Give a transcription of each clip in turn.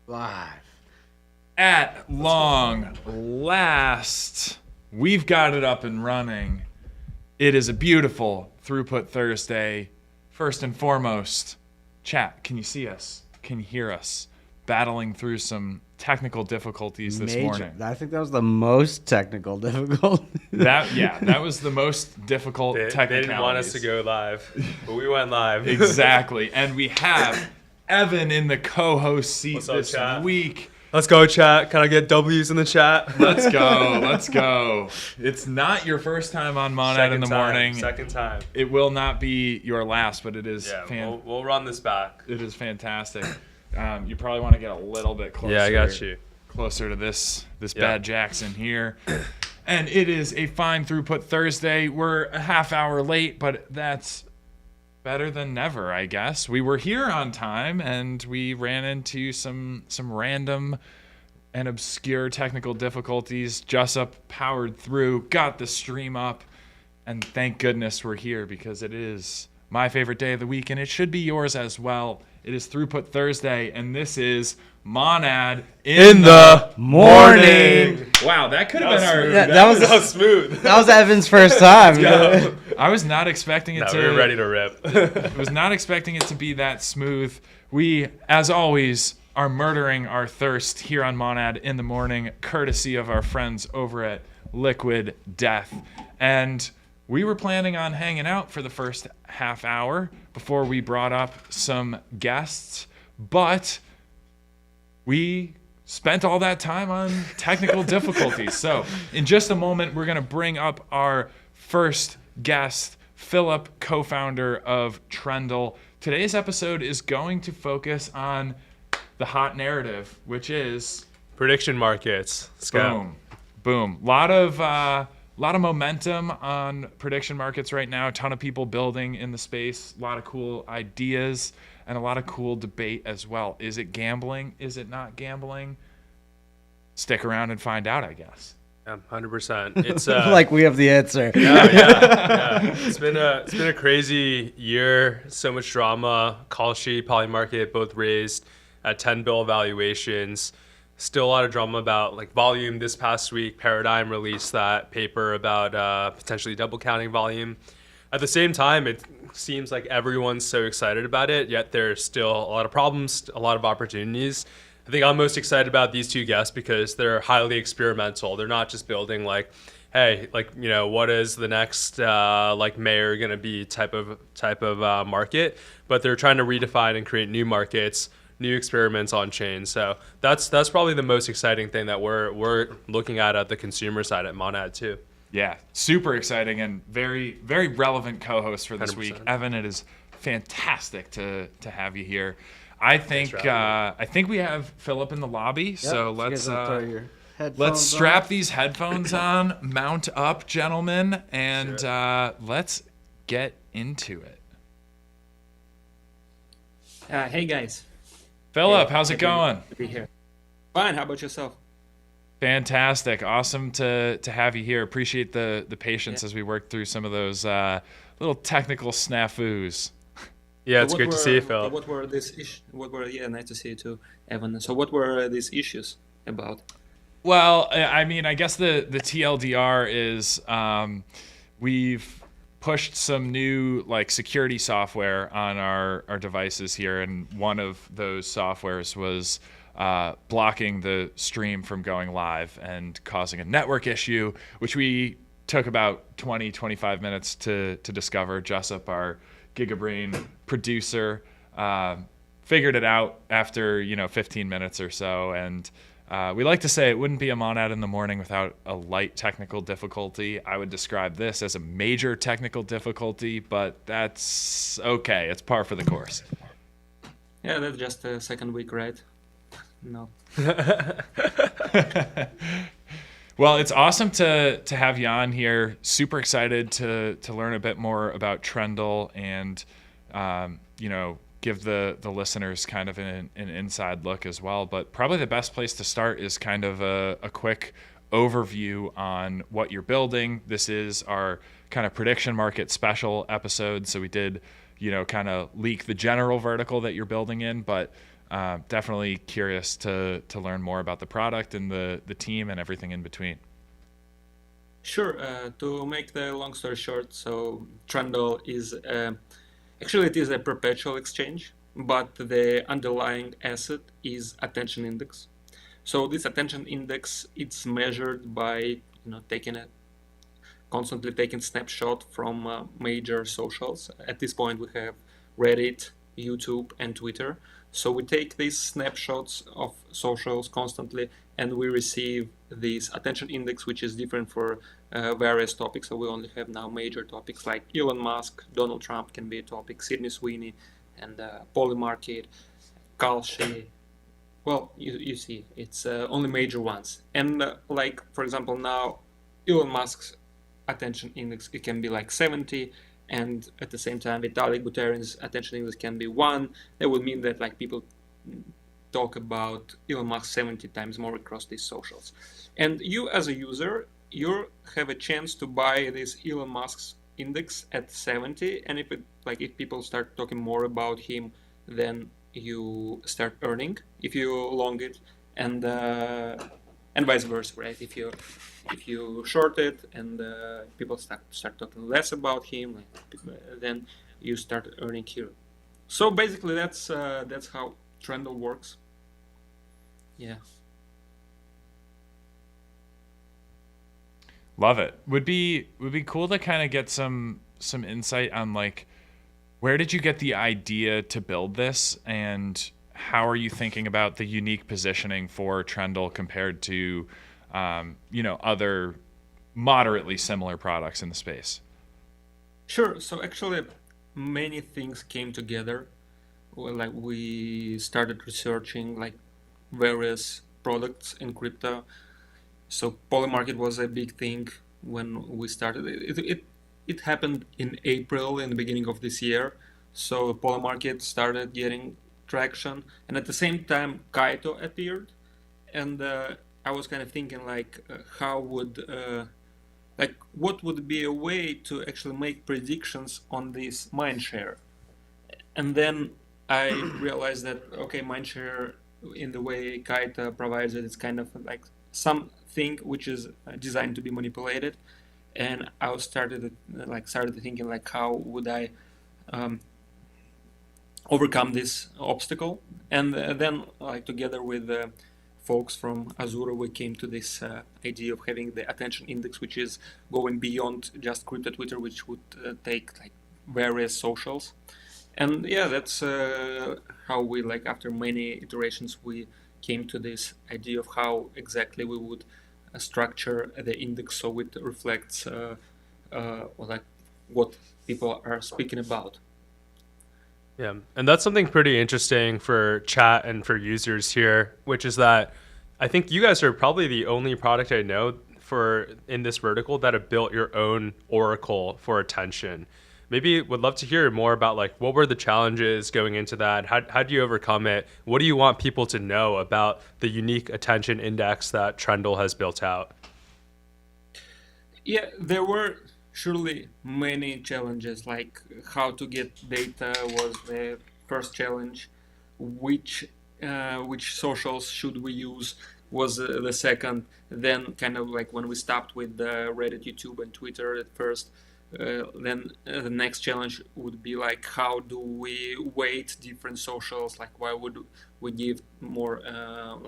Live. At long last, we've got it up and running. It is a beautiful Throughput Thursday. First and foremost, chat, can you see us? Can you hear us? Battling through some technical difficulties this morning. I think that was the most technical difficult. That was the most difficult technicalities. They didn't want us to go live, but we went live. Exactly. And we have Evan in the co-host seat this week. Let's go, chat. Can I get W's in the chat? Let's go. Let's go. It's not your first time on MON in the morning. Second time. It will not be your last, but it is we'll run this back. It is fantastic. You probably want to get a little bit closer. Yeah, I got you. Closer to this bad Jackson here. And it is a fine Throughput Thursday. We're a half hour late, but that's better than never, I guess. We were here on time, and we ran into some random and obscure technical difficulties. Jessup powered through, got the stream up, and thank goodness we're here because it is my favorite day of the week, and it should be yours as well. It is Throughput Thursday, and this is Monad In the morning. Wow, that could have been our. Yeah, that was so smooth. that was Evan's first time. I was not expecting it No, to. we were ready to rip. Was not expecting it to be that smooth. We, as always, are murdering our thirst here on Monad in the morning, courtesy of our friends over at Liquid Death. And we were planning on hanging out for the first half hour before we brought up some guests, but we spent all that time on technical difficulties. So in just a moment, we're going to bring up our first guest, Philip, co-founder of Trendle. Today's episode is going to focus on the hot narrative, which is Prediction markets. Let's go. boom. Lot of momentum on prediction markets right now. A ton of people building in the space. A lot of cool ideas and a lot of cool debate as well. Is it gambling? Is it not gambling? Stick around and find out, I guess. Yeah, 100%. It's Like we have the answer. yeah. It's been a crazy year. So much drama. Kalshi, Polymarket both raised at 10 bill valuations. Still a lot of drama about like volume this past week. Paradigm released that paper about potentially double counting volume. At the same time, it seems like everyone's so excited about it, yet there's still a lot of problems, a lot of opportunities. I think I'm most excited about these two guests because they're highly experimental. They're not just building like, hey, like, you know, what is the next like mayor going to be type of market, but they're trying to redefine and create new markets, new experiments on chain. So that's probably the most exciting thing that we're looking at the consumer side at Monad too. Yeah, super exciting and very, very relevant co-host for this 100%. week. Evan, it is fantastic to have you here. I think we have Philip in the lobby, so let's strap these headphones on, mount up, gentlemen, and let's get into it. Hey guys. Philip, Hey, how's it going? to be here. Fine. How about yourself? Fantastic. Awesome to have you here. Appreciate the patience as we work through some of those little technical snafus. Yeah, it's great to see you, Phil. What were these issues? Nice to see you too, Evan. So what were these issues about? Well, I mean, I guess the TLDR is we've pushed some new like security software on our devices here, and one of those softwares was blocking the stream from going live and causing a network issue, which we took about 25 minutes to discover. Jessup, our GigaBrain producer, figured it out after 15 minutes or so, and we like to say it wouldn't be a Monad in the morning without a light technical difficulty. I would describe this as a major technical difficulty, but that's okay. It's par for the course. Yeah, that's just a second week, right? No. Well, it's awesome to have you on here. Super excited to learn a bit more about Trendle and give the listeners kind of an inside look as well. But probably the best place to start is kind of a quick overview on what you're building. This is our kind of prediction market special episode, so we did kind of leak the general vertical that you're building in, but definitely curious to learn more about the product and the team and everything in between. Sure. To make the long story short, so Trendle is actually it is a perpetual exchange, but the underlying asset is attention index. So this attention index, it's measured by constantly taking snapshot from major socials. At this point, we have Reddit, YouTube, and Twitter. So we take these snapshots of socials constantly, and we receive this attention index, which is different for various topics. So we only have now major topics like Elon Musk, Donald Trump can be a topic, Sydney Sweeney, and Polymarket, Kalshi. Well, you see, it's only major ones. And like, for example, now Elon Musk's attention index, it can be like 70. And at the same time, Vitalik Buterin's attention index can be 1. That would mean that like people talk about Elon Musk 70 times more across these socials. And you as a user, you have a chance to buy this Elon Musk's index at 70. And if people start talking more about him, then you start earning if you long it, and vice versa, right? If you short it and people start talking less about him, then you start earning here. So basically, that's how Trendle works. Yeah. Love it. Would be cool to kind of get some insight on like where did you get the idea to build this, and how are you thinking about the unique positioning for Trendle compared to other moderately similar products in the space? Sure. So actually, many things came together. Well, like we started researching like various products in crypto. So Polymarket was a big thing when we started. It happened in April, in the beginning of this year. So Polymarket started getting traction, and at the same time, Kaito appeared, and I was kind of thinking like, how would like what would be a way to actually make predictions on this mindshare? And then I realized that okay, mindshare in the way Kaita provides it, it's kind of like something which is designed to be manipulated. And I started thinking like, how would I overcome this obstacle? And then like together with folks from Azura, we came to this idea of having the attention index, which is going beyond just crypto Twitter, which would take like various socials. And yeah, that's how we, like, after many iterations, we came to this idea of how exactly we would structure the index so it reflects like what people are speaking about. Yeah, and that's something pretty interesting for chat and for users here, which is that I think you guys are probably the only product I know for in this vertical that have built your own oracle for attention. Maybe would love to hear more about like what were the challenges going into that? How do you overcome it? What do you want people to know about the unique attention index that Trendle has built out? Yeah, there were surely many challenges, like how to get data was the first challenge. Which socials should we use was the second. Then kind of like when we stopped with Reddit, YouTube, and Twitter at first, then the next challenge would be like how do we weight different socials, like why would we give more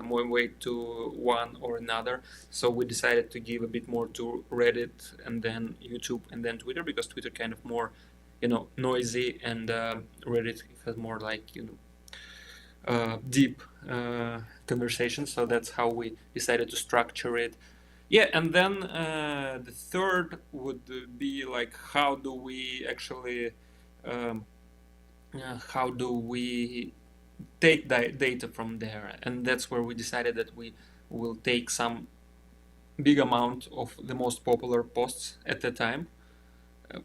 weight to one or another. So we decided to give a bit more to Reddit, and then YouTube, and then Twitter, because Twitter kind of more noisy, and Reddit has more like deep conversations. So that's how we decided to structure it. Yeah, and then the third would be like how do we actually how do we take data from there. And that's where we decided that we will take some big amount of the most popular posts at the time.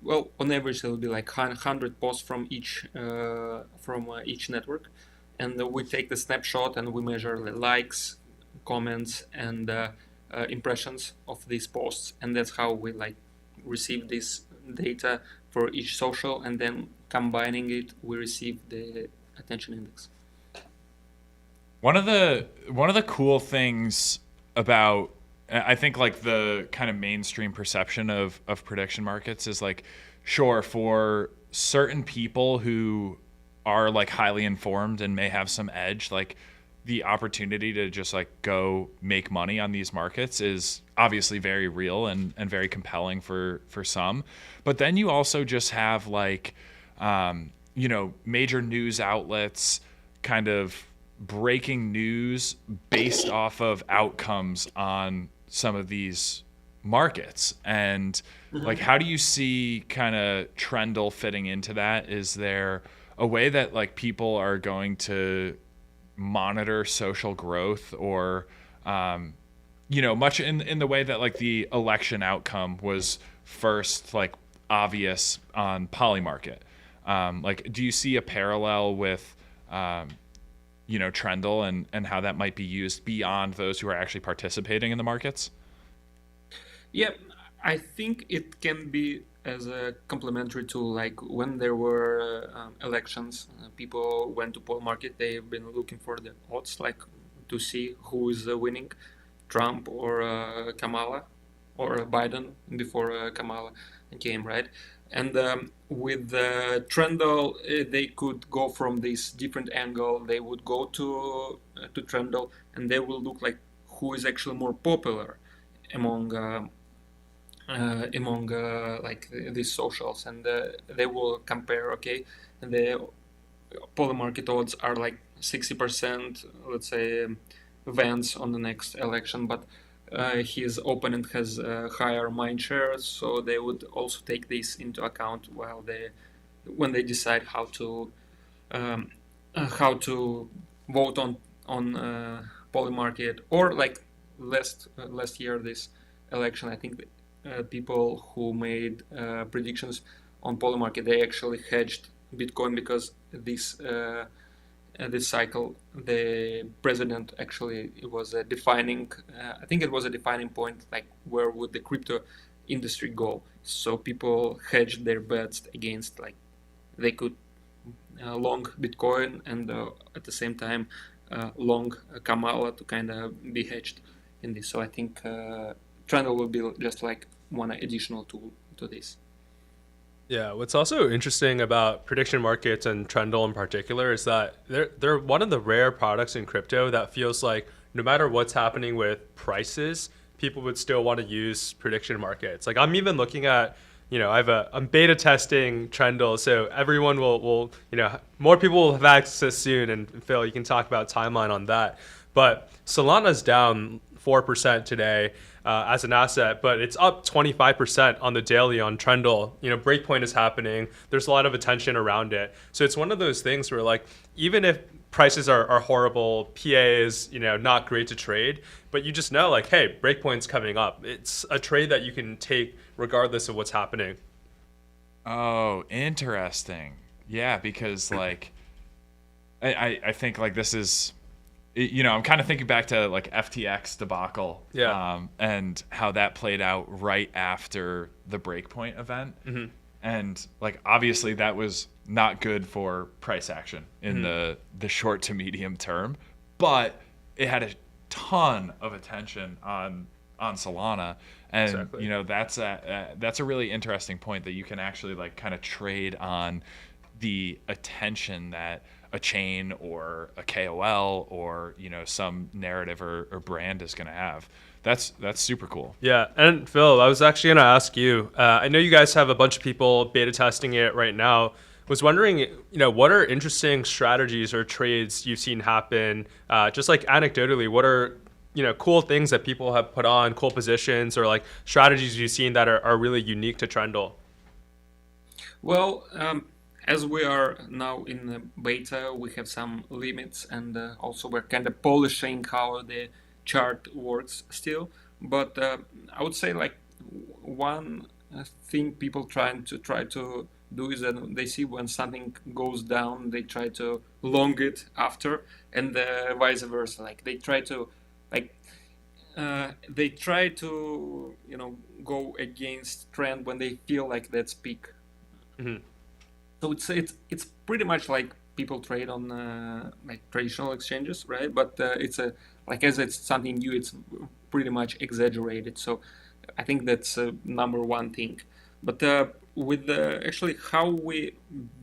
Well, on average, it will be like 100 posts from each network, and we take the snapshot and we measure the likes, comments, and impressions of these posts, and that's how we like receive this data for each social, and then combining it, we receive the attention index. One of the cool things about, I think, like the kind of mainstream perception of prediction markets is like, sure, for certain people who are like highly informed and may have some edge, like the opportunity to just like go make money on these markets is obviously very real and very compelling for some. But then you also just have like, major news outlets kind of breaking news based off of outcomes on some of these markets. And like, how do you see kind of Trendle fitting into that? Is there a way that like people are going to monitor social growth, or much in the way that like the election outcome was first like obvious on Polymarket? Like, do you see a parallel with Trendle and how that might be used beyond those who are actually participating in the markets? Yeah, I think it can be as a complementary tool. Like when there were elections, people went to poll market. They've been looking for the odds, like to see who is winning, Trump or Kamala, or Biden before Kamala came, right? And with Trendle, they could go from this different angle. They would go to Trendle, and they will look like who is actually more popular among like these socials, and they will compare. Okay, the poly market odds are like 60%, let's say, Vance on the next election, but his opponent has higher mind share, so they would also take this into account when they decide how to vote on poly market. Or like last year, this election, I think people who made predictions on poly market, they actually hedged Bitcoin, because this cycle the president actually, it was a defining I think it was a defining point, like where would the crypto industry go. So people hedged their bets against, like they could long Bitcoin, and at the same time long Kamala to kind of be hedged in this. So I think Trendle will be just like one additional tool to this. Yeah, what's also interesting about prediction markets and Trendle in particular is that they're one of the rare products in crypto that feels like no matter what's happening with prices, people would still want to use prediction markets. Like I'm even looking at, I'm beta testing Trendle, so everyone will more people will have access soon. And Phil, you can talk about timeline on that. But Solana's down 4% today as an asset, but it's up 25% on the daily on Trendle. Breakpoint is happening. There's a lot of attention around it. So it's one of those things where, like, even if prices are horrible, PA is not great to trade, but you just know, like, hey, Breakpoint's coming up. It's a trade that you can take regardless of what's happening. Oh, interesting. Yeah, because like I think like this is, I'm kind of thinking back to like FTX debacle, and how that played out right after the Breakpoint event. Mm-hmm. And like obviously that was not good for price action in the short to medium term, but it had a ton of attention on Solana. And exactly. That's a really interesting point, that you can actually like kind of trade on the attention that a chain or a KOL or some narrative or brand is going to have. That's super cool. Yeah, and Phil, I was actually going to ask you. I know you guys have a bunch of people beta testing it right now. Was wondering, what are interesting strategies or trades you've seen happen? Just like anecdotally, what are cool things that people have put on, cool positions, or like strategies you've seen that are really unique to Trendle? Well, as we are now in the beta, we have some limits, and also we're kind of polishing how the chart works still. But I would say like one thing people try to do is that they see when something goes down, they try to long it after, and vice versa. Like they try to go against trend when they feel like that's peak. Mm-hmm. So it's pretty much like people trade on like traditional exchanges, right? But it's as it's something new, it's pretty much exaggerated. So I think that's number one thing. But with actually how we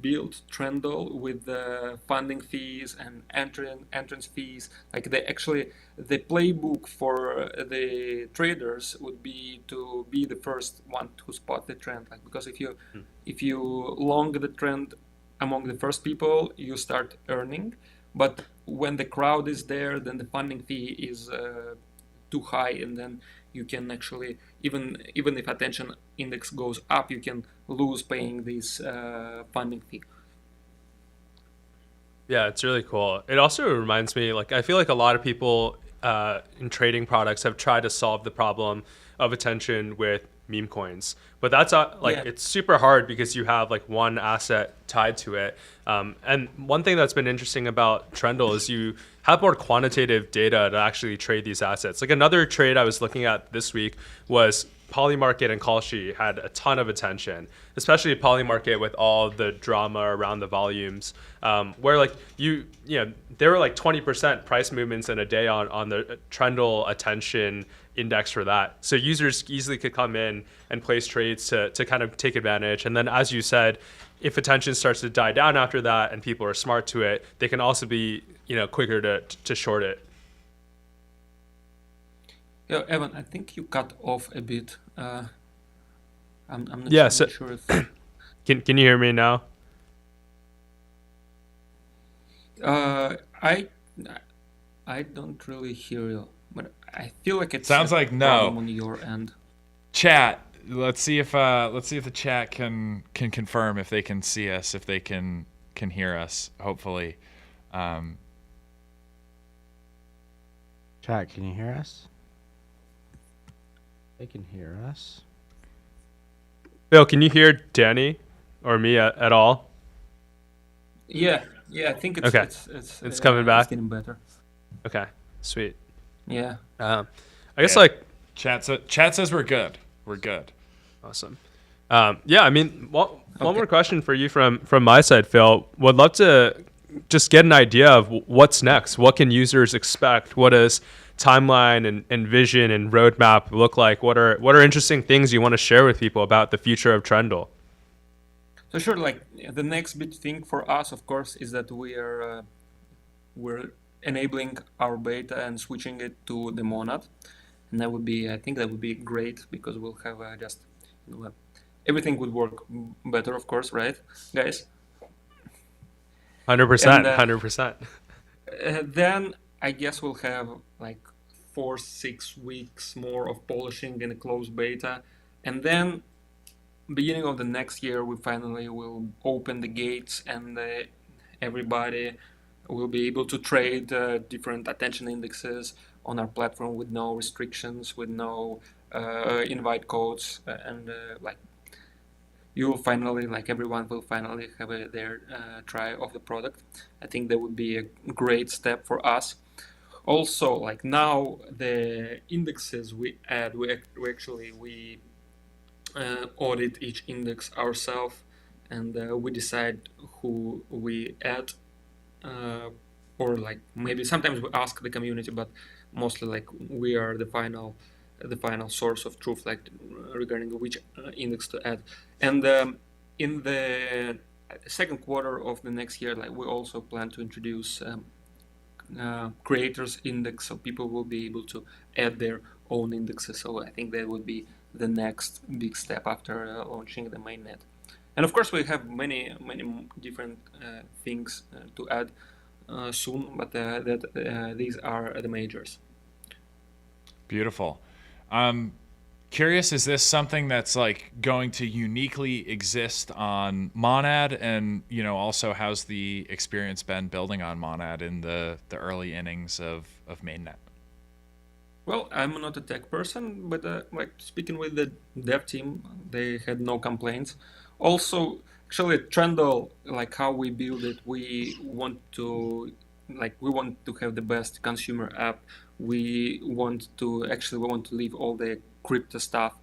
build Trendle with the funding fees and entrance fees, like the playbook for the traders would be to be the first one to spot the trend. Like because if you long the trend among the first people, you start earning. But when the crowd is there, then the funding fee is too high, and then you can actually, even if attention index goes up, you can lose paying this funding fee. Yeah, it's really cool. It also reminds me, like, I feel like a lot of people in trading products have tried to solve the problem of attention with meme coins, but that's it's super hard because you have like one asset tied to it. And one thing that's been interesting about Trendle is you have more quantitative data to actually trade these assets. Like another trade I was looking at this week was Polymarket and Kalshi had a ton of attention, especially Polymarket with all the drama around the volumes, where like there were like 20% price movements in a day on the Trendle attention index for that. So users easily could come in and place trades to kind of take advantage. And then as you said, if attention starts to die down after that and people are smart to it, they can also be quicker to short it. Yeah, Evan, I think you cut off a bit. I'm not sure if... Can you hear me now? I don't really hear you, but I feel like it sounds like no on your end. Chat. Let's see if the chat can confirm if they can see us, if they can hear us. Hopefully. Chat, can you hear us? They can hear us. Bill, can you hear Danny or me at all? Yeah, I think it's okay. It's coming back. It's getting better. Okay, sweet. Yeah. I guess like chat says we're good. We're good. Awesome. Yeah, I mean, one more question for you from my side, Phil. Would love to just get an idea of what's next. What can users expect? What does timeline and vision and roadmap look like? What are interesting things you want to share with people about the future of Trendle? So sure, like the next big thing for us, of course, is that we're enabling our beta and switching it to the Monad, and I think that would be great because we'll have everything would work better, of course, right, guys? 100%. Then I guess we'll have like 4-6 weeks more of polishing in a closed beta, and then beginning of the next year we finally will open the gates and everybody will be able to trade different attention indexes on our platform with no restrictions, with no invite codes, and like you will finally, like everyone will finally have their try of the product. I think that would be a great step for us. Also, like now the indexes we add, we audit each index ourselves, and we decide who we add, or like maybe sometimes we ask the community, but mostly like we are the final source of truth, like regarding which index to add. And in the second quarter of the next year, like we also plan to introduce creators index, so people will be able to add their own indexes. So I think that would be the next big step after launching the mainnet. And of course we have many different things to add soon, but these are the majors. Beautiful. Curious, is this something that's like going to uniquely exist on Monad, and also how's the experience been building on Monad in the early innings of mainnet? Well, I'm not a tech person, but like speaking with the dev team, they had no complaints. Also, actually, Trendle, like how we build it, we want to have the best consumer app. We want to leave all the crypto stuff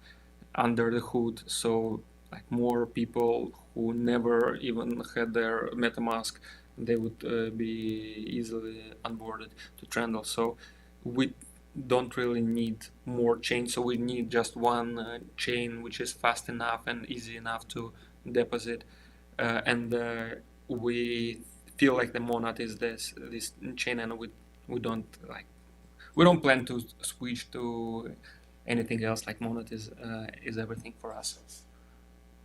under the hood, so like more people who never even had their MetaMask, they would be easily onboarded to Trendle. So we don't really need more chains, so we need just one chain which is fast enough and easy enough to deposit, and we feel like the Monad is this chain, and we don't plan to switch to anything else. Like Monad is everything for us.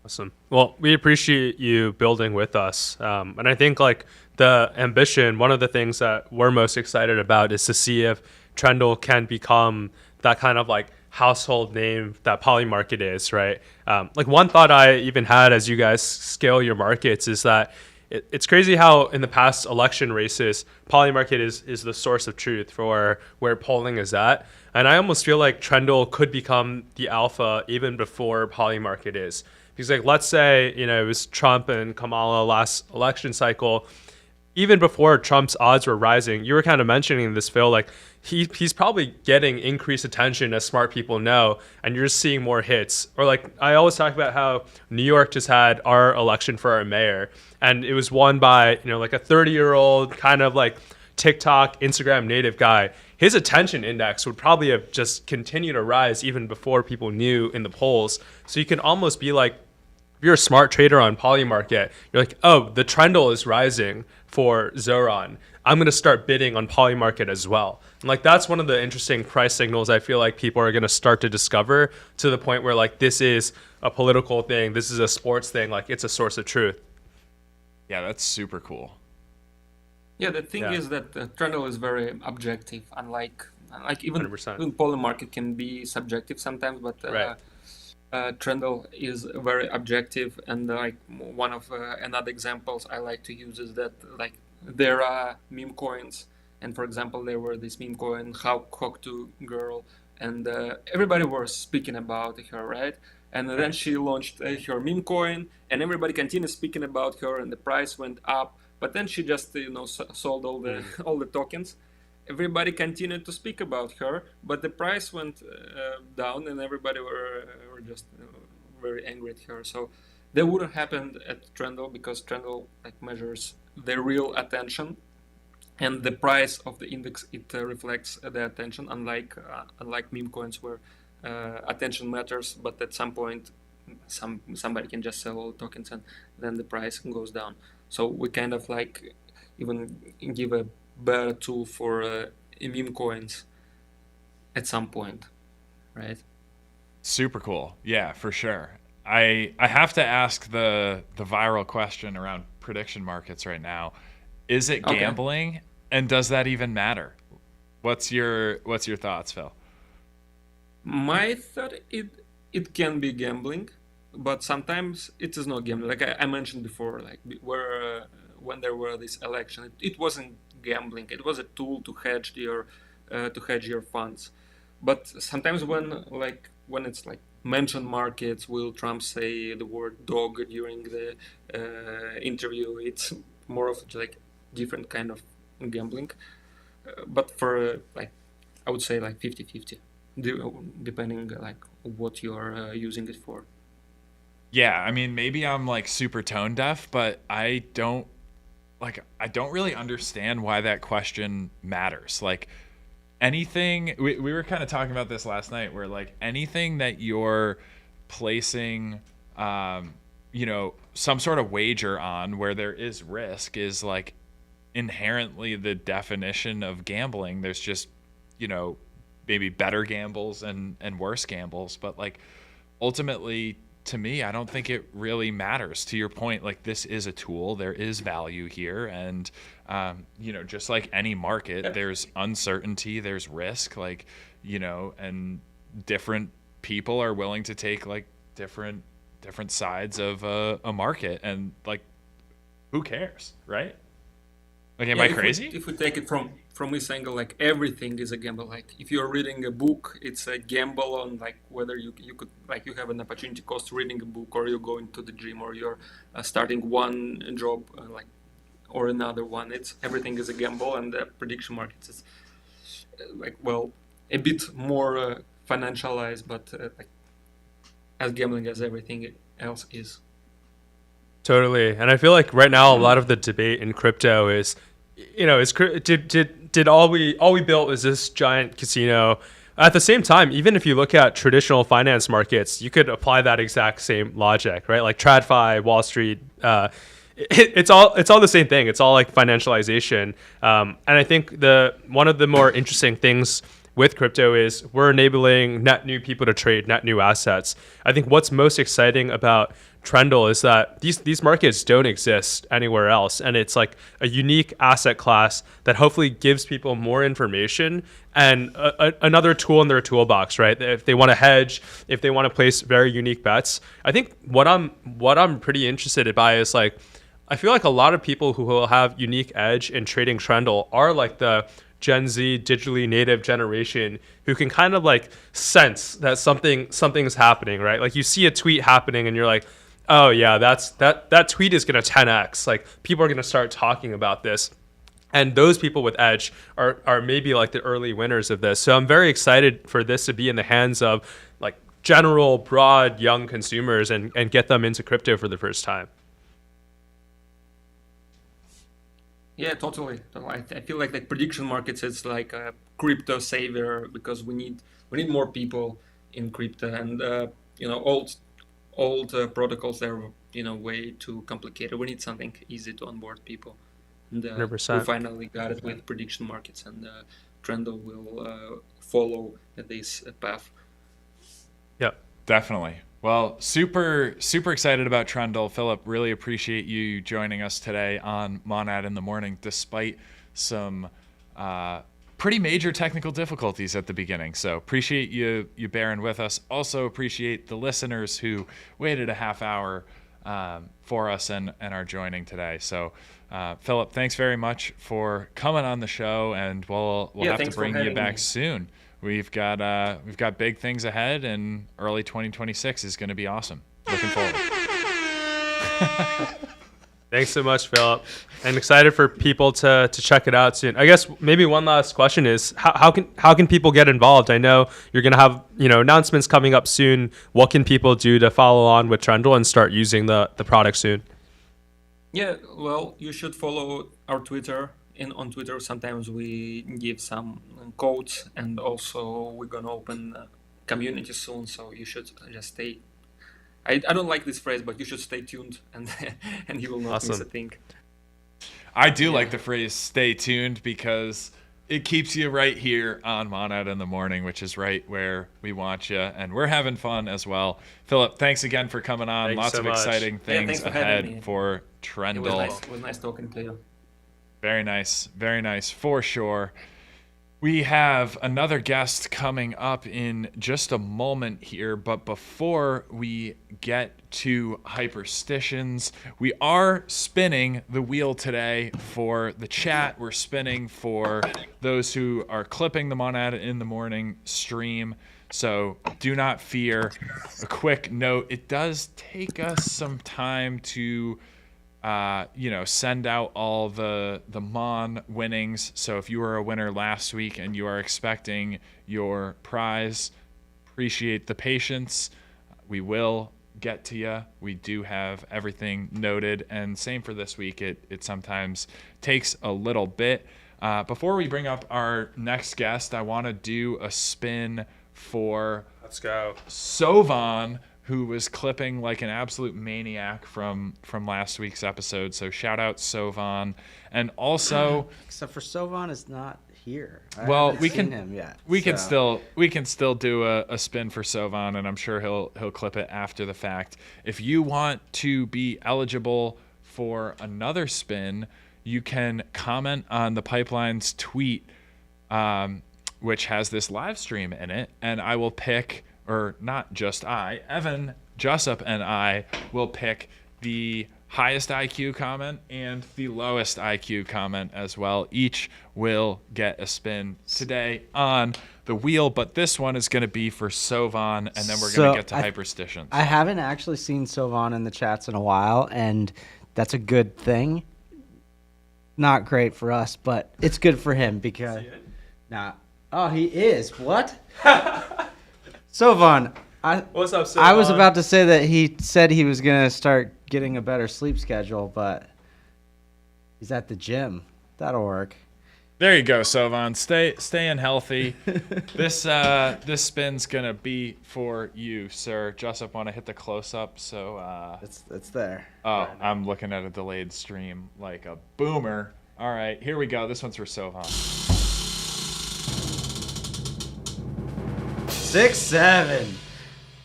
Awesome. Well, we appreciate you building with us, and I think like the ambition, one of the things that we're most excited about is to see if Trendle can become that kind of like household name that Polymarket is, right? Like one thought I even had as you guys scale your markets is that it's crazy how in the past election races, Polymarket is the source of truth for where polling is at. And I almost feel like Trendle could become the alpha even before Polymarket is. Because like, let's say, it was Trump and Kamala last election cycle. Even before Trump's odds were rising, you were kind of mentioning this, Phil, like he's probably getting increased attention as smart people know, and you're just seeing more hits. Or like I always talk about how New York just had our election for our mayor, and it was won by, like a 30-year-old kind of like TikTok, Instagram native guy. His attention index would probably have just continued to rise even before people knew in the polls. So you can almost be like, if you're a smart trader on Polymarket, you're like, oh, the Trendle is rising for Zoran. I'm going to start bidding on Polymarket as well. And like, that's one of the interesting price signals I feel like people are going to start to discover, to the point where like, this is a political thing. This is a sports thing. Like, it's a source of truth. Yeah, that's super cool. Yeah, the thing is that Trendle is very objective, unlike even 100%. Polymarket can be subjective sometimes, but Right. Trendle is very objective, and like one of another examples I like to use is that like there are meme coins, and for example there were this meme coin How Cocteau Girl, and everybody was speaking about her, right? And then she launched her meme coin, and everybody continued speaking about her, and the price went up. But then she just sold all the tokens. Everybody continued to speak about her, but the price went down, and everybody were just very angry at her. So that wouldn't happen at Trendle, because Trendle like measures the real attention, and the price of the index, it reflects the attention. Unlike meme coins where attention matters, but at some point somebody can just sell all the tokens and then the price goes down. So we kind of like even give a better tool for meme coins at some point, right? Super cool. Yeah, for sure. I have to ask the viral question around prediction markets right now. Is it gambling, and does that even matter? What's your thoughts, Phil? My thought, it can be gambling, but sometimes it is not gambling. Like I mentioned before, like where when there were this election, it wasn't gambling. It was a tool to hedge your funds. But sometimes when it's like mentioned markets, will Trump say the word dog during the interview? It's more of like different kind of gambling. But for like, I would say like 50-50, depending like what you're using it for. Yeah, I mean, maybe I'm like super tone deaf, but I don't really understand why that question matters. Like anything, we were kind of talking about this last night, where like anything that you're placing, some sort of wager on where there is risk is like inherently the definition of gambling. There's just, maybe better gambles and worse gambles, but like ultimately, to me, I don't think it really matters. To your point, like this is a tool, there is value here, and just like any market, there's uncertainty, there's risk, like and different people are willing to take like different sides of a market, and like who cares, right? Like, am I crazy? If we take it from this angle, like everything is a gamble. Like if you're reading a book, it's a gamble on like whether you could, like you have an opportunity cost reading a book, or you're going to the gym, or you're starting one job or another one. It's everything is a gamble, and the prediction markets is a bit more financialized, but like as gambling as everything else is. Totally. And I feel like right now a lot of the debate in crypto is, did all we built was this giant casino? At the same time, even if you look at traditional finance markets, you could apply that exact same logic, right? Like TradFi, Wall Street, it's all the same thing. It's all like financialization. And I think one of the more interesting things with crypto is we're enabling net new people to trade net new assets. I think what's most exciting about Trendle is that these markets don't exist anywhere else, and it's like a unique asset class that hopefully gives people more information and another tool in their toolbox, right? If they want to hedge, if they want to place very unique bets. I think what I'm pretty interested by is like I feel like a lot of people who will have unique edge in trading Trendle are like the Gen Z digitally native generation who can kind of like sense that something's happening, right? Like you see a tweet happening and you're like, oh yeah, that tweet is gonna 10x. Like people are gonna start talking about this. And those people with edge are maybe like the early winners of this. So I'm very excited for this to be in the hands of like general, broad, young consumers and get them into crypto for the first time. Yeah, totally. I feel like prediction markets is like a crypto savior because we need more people in crypto, and old protocols are way too complicated. We need something easy to onboard people, and we 100%. finally got it with prediction markets, and Trendle will follow this path. Yep. Definitely. Well, super excited about Trendle. Philip, really appreciate you joining us today on Monad in the Morning, despite some pretty major technical difficulties at the beginning. So appreciate you bearing with us. Also appreciate the listeners who waited a half hour for us and are joining today. So Philip, thanks very much for coming on the show, and we'll have to bring you back soon. We've got big things ahead, and early 2026 is going to be awesome. Looking forward. Thanks so much, Philip, and excited for people to check it out soon. I guess maybe one last question is how can people get involved? I know you're going to have announcements coming up soon. What can people do to follow on with Trendle and start using the product soon? Yeah, well, you should follow our Twitter. On Twitter, sometimes we give some codes, and also we're gonna open a community soon. So you should just stay. I don't like this phrase, but you should stay tuned, and and you will not miss a thing. I do like the phrase "stay tuned" because it keeps you right here on Monad in the Morning, which is right where we want you, and we're having fun as well. Philip, thanks again for coming on. Thanks Lots so of much. exciting things ahead for Trendle. It was nice talking to you. Very nice for sure. We have another guest coming up in just a moment here, but before we get to hyperstitions, we are spinning the wheel today for the chat. We're spinning for those who are clipping the Monad in the Morning stream. So do not fear. A quick note, it does take us some time to send out all the MON winnings. So if you were a winner last week and you are expecting your prize, appreciate the patience. We will get to you. We do have everything noted, and same for this week. It sometimes takes a little bit. Before we bring up our next guest, I want to do a spin for Let's go. Sovan, who was clipping like an absolute maniac from last week's episode. So shout out Sovan. And also, except for Sovan is not here. Well, we can him yet. we can still do a spin for Sovan, and I'm sure he'll clip it after the fact. If you want to be eligible for another spin, you can comment on the Pipeline's tweet, which has this live stream in it, and I will pick, or not just I, Evan Jessup and I will pick the highest IQ comment and the lowest IQ comment as well. Each will get a spin today on the wheel, but this one is going to be for Sovan, and then we're going to get to hyperstitions. I haven't actually seen Sovan in the chats in a while, and that's a good thing. Not great for us, but it's good for him because... Oh, he is. What? Sovan, What's up, Sovan? I was about to say that he said he was going to start getting a better sleep schedule, but he's at the gym. That'll work. There you go, Sovan. Staying healthy. This spin's gonna be for you, sir. Jessup, want to hit the close up? So it's there. Oh, I'm looking at a delayed stream like a boomer. All right, here we go. This one's for Sovan. 6-7.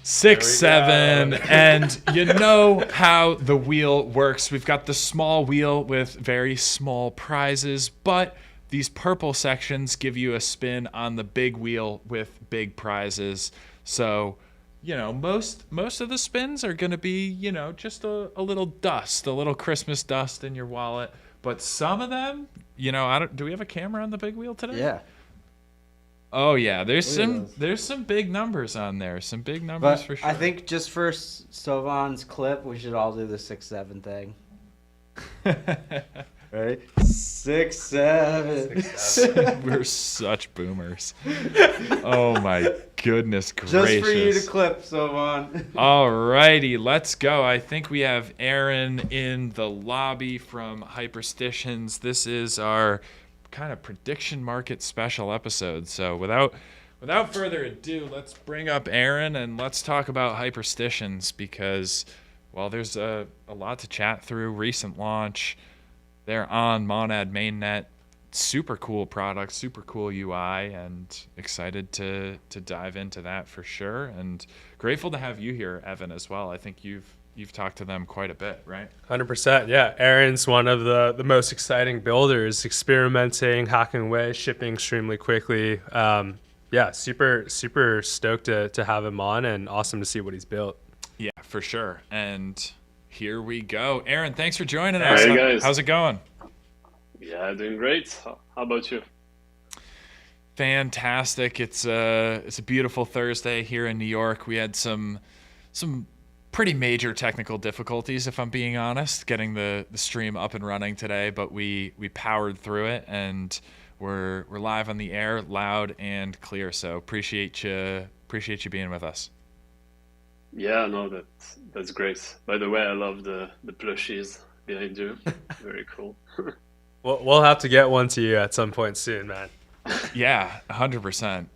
6-7, and you know how the wheel works. We've got the small wheel with very small prizes, but these purple sections give you a spin on the big wheel with big prizes. So most of the spins are going to be, just a little dust, a little Christmas dust in your wallet. But some of them, do we have a camera on the big wheel today? Yeah. Oh yeah, there's Look at those. some big numbers on there. Some big numbers But for sure. I think just for Sovan's clip, we should all do the 6-7 thing. Right? 6-7. We're such boomers. Oh my goodness gracious. Just for you to clip, Sovan. Alrighty, let's go. I think we have Aaron in the lobby from Hyperstitions. This is our kind of prediction market special episode. So without further ado, let's bring up Aaron and let's talk about Hyperstitions because, well, there's a lot to chat through. Recent launch. They're on Monad mainnet. Super cool product, super cool UI, and excited to dive into that for sure. And grateful to have you here, Evan, as well. I think you've talked to them quite a bit, right? 100%. Yeah. Aaron's one of the most exciting builders, experimenting, hacking away, shipping extremely quickly. Yeah, super stoked to have him on and awesome to see what he's built. Yeah, for sure. And here we go. Aaron, thanks for joining us. Hey, guys. How's it going? Yeah, doing great. How about you? Fantastic. It's a beautiful Thursday here in New York. We had some pretty major technical difficulties, if I'm being honest, getting the stream up and running today, but we powered through it and we're live on the air, loud and clear. So appreciate you being with us. Yeah, no, that's great. By the way, I love the plushies behind you. Very cool. We'll have to get one to you at some point soon, man. Yeah, 100%.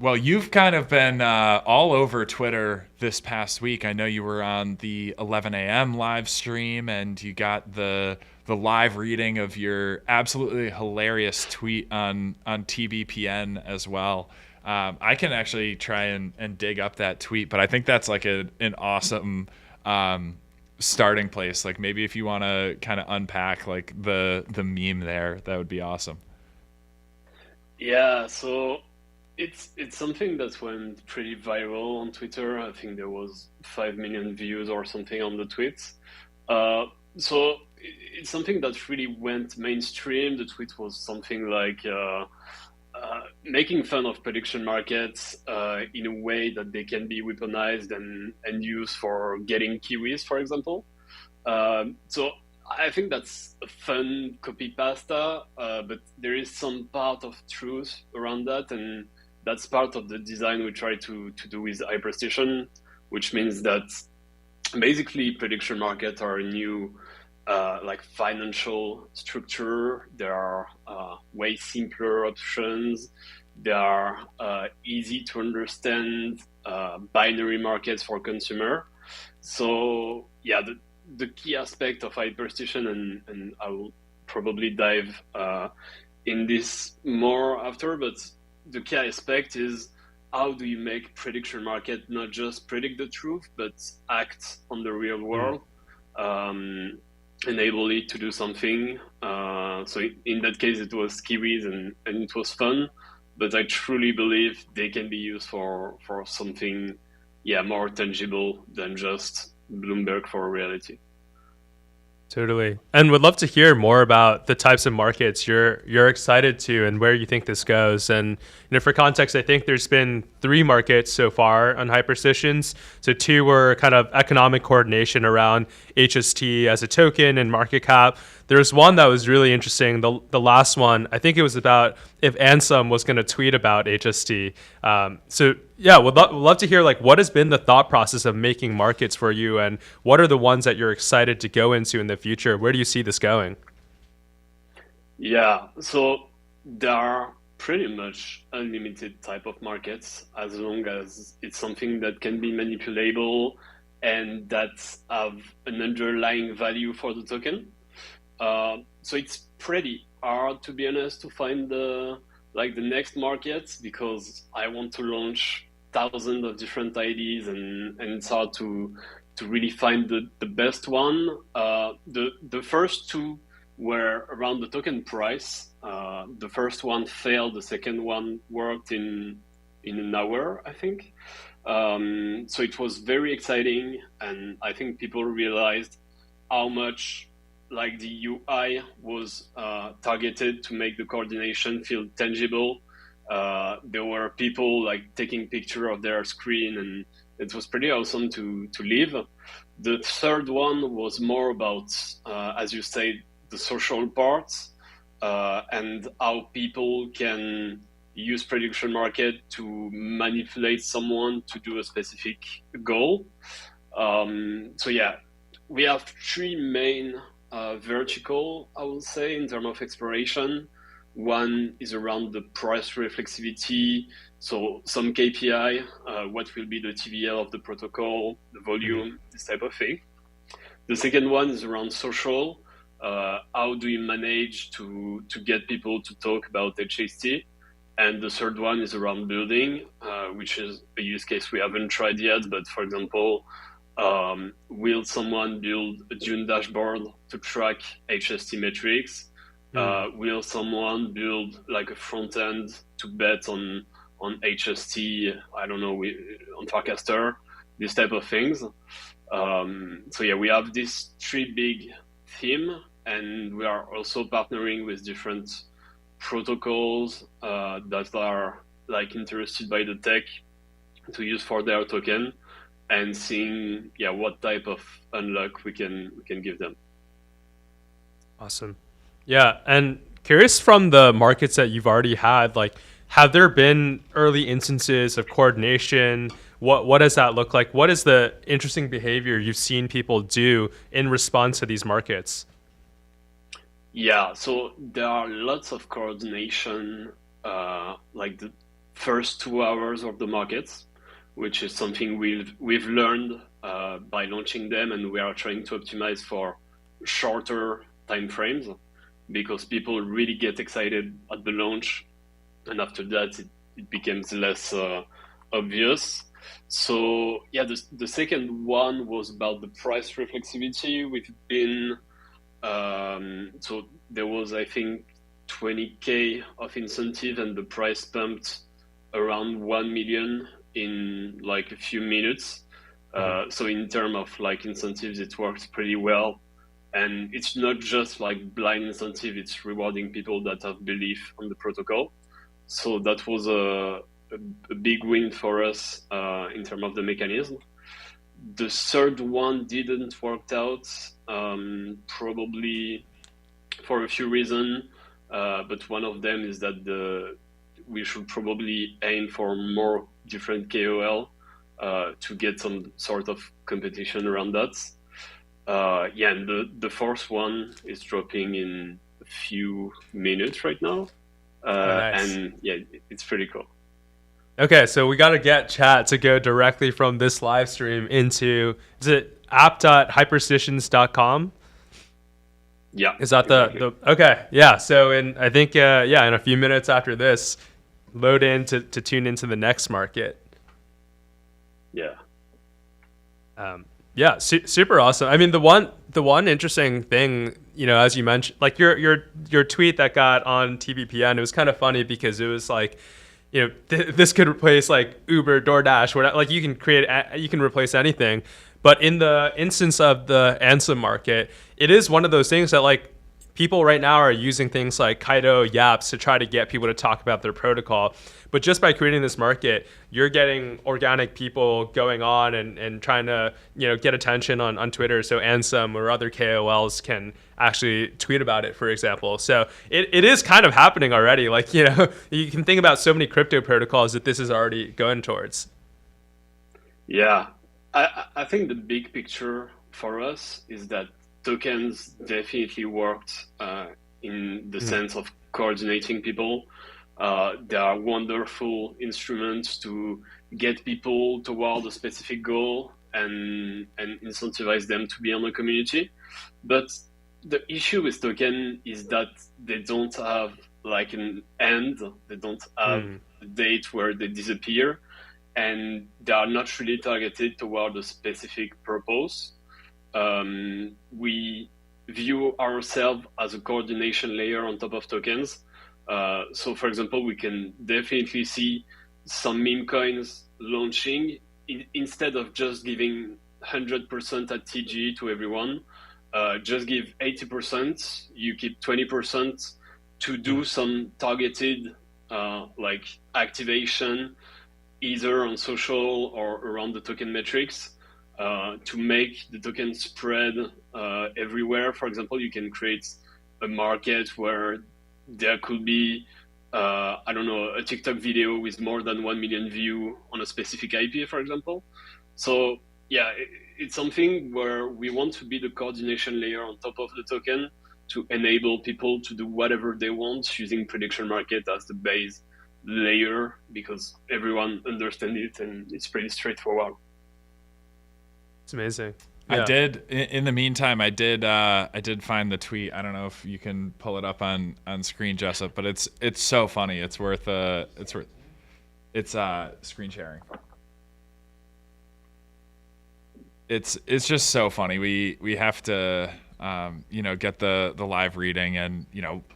Well, you've kind of been all over Twitter this past week. I know you were on the 11 a.m. live stream, and you got the live reading of your absolutely hilarious tweet on TBPN as well. I can actually try and dig up that tweet, but I think that's like an awesome starting place. Like maybe if you want to kind of unpack like the meme there, that would be awesome. Yeah, so it's something that went pretty viral on Twitter. I think there was 5 million views or something on the tweets. So it's something that really went mainstream. The tweet was something like making fun of prediction markets in a way that they can be weaponized and used for getting kiwis, for example. So I think that's a fun copy pasta, but there is some part of truth around that, and that's part of the design we try to do with Hyperstation, which means that basically prediction markets are a new like financial structure. There are way simpler options. They are easy to understand binary markets for consumer. So yeah, the key aspect of Hyperstation, and I will probably dive in this more after, but the key aspect is how do you make prediction market not just predict the truth, but act on the real world, enable it to do something. So in that case, it was kiwis and it was fun, but I truly believe they can be used for something, more tangible than just Bloomberg for reality. Totally. And would love to hear more about the types of markets you're excited to and where you think this goes. And for context, I think there's been 3 markets so far on Hyperstitions. So 2 were kind of economic coordination around HST as a token and market cap. There's one that was really interesting. The last one, I think it was about if Ansem was going to tweet about HST. So yeah, would love to hear like what has been the thought process of making markets for you, and what are the ones that you're excited to go into in the future? Where do you see this going? Yeah, so there are pretty much unlimited type of markets as long as it's something that can be manipulable and that have an underlying value for the token. So it's pretty hard, to be honest, to find the next market, because I want to launch thousands of different IDs and it's hard to really find the best one. The first 2 were around the token price. The first one failed, the second one worked in an hour, I think. So it was very exciting, and I think people realized how much like the UI was targeted to make the coordination feel tangible. There were people like taking picture of their screen, and it was pretty awesome to live. The third one was more about, as you say, the social parts and how people can use prediction market to manipulate someone to do a specific goal. So yeah, we have three main vertical, I would say, in terms of exploration. One is around the price reflexivity, so some KPI, what will be the TVL of the protocol, the volume, this type of thing. The second one is around social. How do you manage to get people to talk about HST? And the third one is around building, which is a use case we haven't tried yet. But for example, will someone build a Dune dashboard to track HST metrics? Will someone build like a front end to bet on HST? I don't know, on Farcaster, this type of things. So yeah, we have this three big theme, and we are also partnering with different protocols that are like interested by the tech to use for their token, and seeing what type of unlock we can give them. Awesome. Yeah, and curious from the markets that you've already had, like, have there been early instances of coordination? What does that look like? What is the interesting behavior you've seen people do in response to these markets? Yeah, so there are lots of coordination, like the first 2 hours of the markets, which is something we've learned by launching them, and we are trying to optimize for shorter time frames, because people really get excited at the launch, and after that it becomes less obvious. So yeah, the second one was about the price reflexivity. We've been so there was, I think, 20K of incentive, and the price pumped around 1 million in like a few minutes. So in terms of like incentives, it works pretty well. And it's not just like blind incentive, it's rewarding people that have belief on the protocol. So that was a big win for us in terms of the mechanism. The third one didn't work out, probably for a few reasons, but one of them is that we should probably aim for more different KOL to get some sort of competition around that. And the fourth one is dropping in a few minutes right now, Nice. and yeah, it's pretty cool. Okay, so we got to get chat to go directly from this live stream into, is it app.hyperstitions.com? Yeah. Is that exactly. the okay, yeah. So in a few minutes after this, load in to tune into the next market. Yeah. Super awesome. I mean, the one interesting thing, as you mentioned, like your tweet that got on TBPN, it was kind of funny because it was like, this could replace like Uber, DoorDash, whatever. Like you can replace anything. But in the instance of the ANSOM market, it is one of those things that like people right now are using things like Kaido, Yaps to try to get people to talk about their protocol. But just by creating this market, you're getting organic people going on and trying to get attention on Twitter, so ANSOM or other KOLs can actually tweet about it, for example. So it is kind of happening already. Like you can think about so many crypto protocols that this is already going towards. Yeah, I think the big picture for us is that tokens definitely worked in the sense of coordinating people. They are wonderful instruments to get people toward a specific goal and incentivize them to be on the community. But the issue with token is that they don't have like an end. They don't have a date where they disappear, and they are not really targeted toward a specific purpose. We view ourselves as a coordination layer on top of tokens. So for example, we can definitely see some meme coins launching instead of just giving 100% at TG to everyone, just give 80%. You keep 20% to do some targeted like activation, either on social or around the token metrics, to make the token spread everywhere. For example, you can create a market where there could be, I don't know, a TikTok video with more than 1 million views on a specific IP, for example. So yeah, it's something where we want to be the coordination layer on top of the token to enable people to do whatever they want using prediction market as the base layer, because everyone understands it and it's pretty straightforward. It's amazing. I did. In the meantime, I did find the tweet. I don't know if you can pull it up on screen, Jessup, but it's so funny. It's worth screen sharing. It's just so funny. We have to get the live reading, and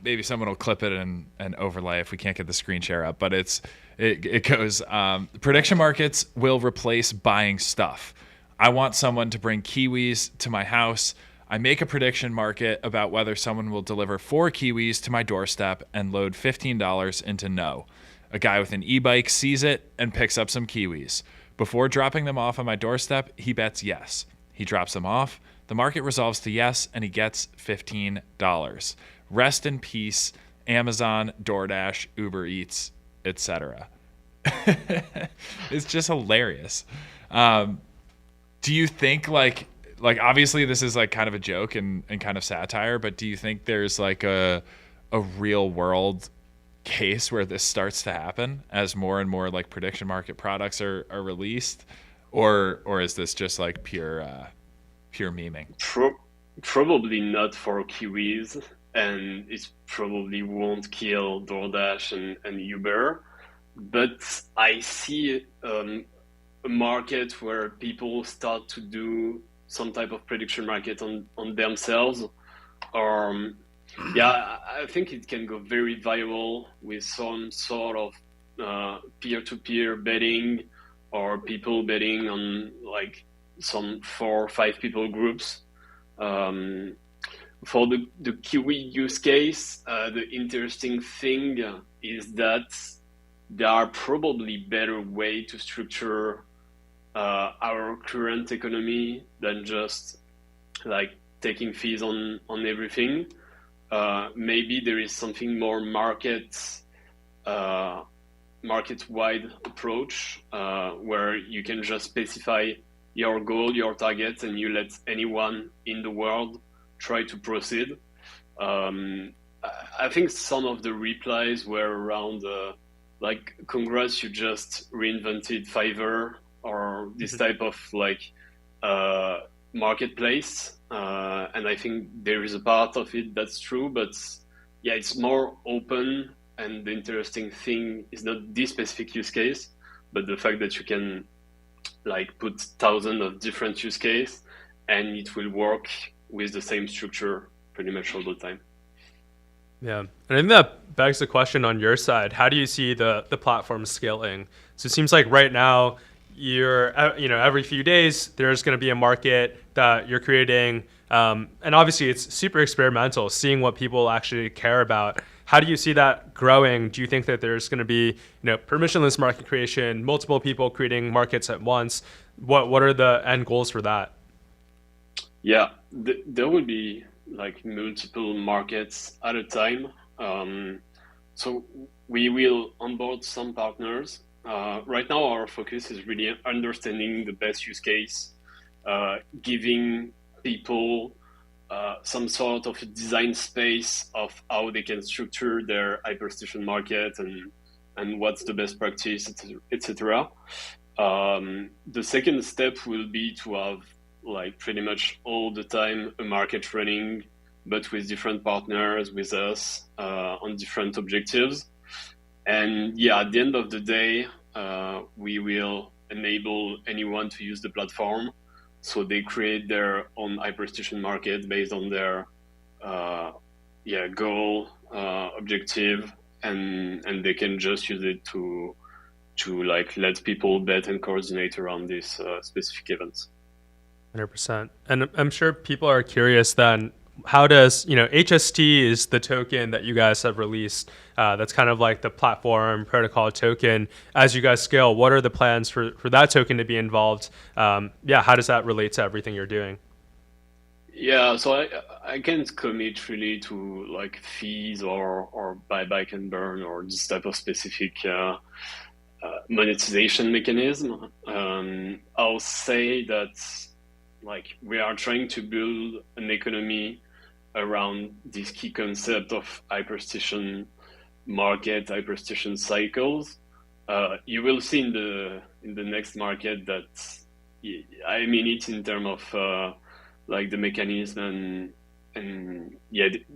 maybe someone will clip it and overlay if we can't get the screen share up. But it goes, prediction markets will replace buying stuff. I want someone to bring kiwis to my house. I make a prediction market about whether someone will deliver 4 kiwis to my doorstep and load $15 into no. A guy with an e-bike sees it and picks up some kiwis. Before dropping them off on my doorstep, he bets yes. He drops them off. The market resolves to yes, and he gets $15. Rest in peace, Amazon, DoorDash, Uber Eats, etc. It's just hilarious. Do you think like obviously this is like kind of a joke and kind of satire, but do you think there's like a real world case where this starts to happen as more and more like prediction market products are released, or is this just like pure memeing? Probably not for kiwis, and it probably won't kill DoorDash and Uber, but I see a market where people start to do some type of prediction market on themselves, or I think it can go very viral with some sort of peer-to-peer betting, or people betting on like some 4 or 5 people groups. For the kiwi use case, the interesting thing is that there are probably better way to structure our current economy than just like taking fees on everything. Maybe there is something more market-wide approach where you can just specify your goal, your target, and you let anyone in the world try to proceed. I think some of the replies were around like, congrats, you just reinvented Fiverr, or this type of like marketplace, and I think there is a part of it that's true, but yeah, it's more open, and the interesting thing is not this specific use case, but the fact that you can like put thousands of different use cases and it will work with the same structure pretty much all the time. Yeah, and I think that begs the question on your side. How do you see the platform scaling? So it seems like right now you're, every few days there's going to be a market that you're creating, and obviously it's super experimental, seeing what people actually care about. How do you see that growing? Do you think that there's going to be, permissionless market creation, multiple people creating markets at once? What are the end goals for that? Yeah, there will be like multiple markets at a time. So we will onboard some partners. Right now, our focus is really understanding the best use case, giving people some sort of design space of how they can structure their hyperstation market and what's the best practice, etc. The second step will be to have like pretty much all the time a market running, but with different partners with us on different objectives. And yeah, at the end of the day, we will enable anyone to use the platform. So they create their own hyperstation market based on their goal, objective, and they can just use it to to like let people bet and coordinate around these specific events. 100%. And I'm sure people are curious then, how does, HST is the token that you guys have released. That's kind of like the platform protocol token. As you guys scale, what are the plans for that token to be involved? How does that relate to everything you're doing? Yeah, so I can't commit really to like fees or buyback and burn or this type of specific monetization mechanism. I'll say that like we are trying to build an economy around this key concept of hyperstition market, hyperstition cycles. You will see in the next market that I mean it in terms of like the mechanism and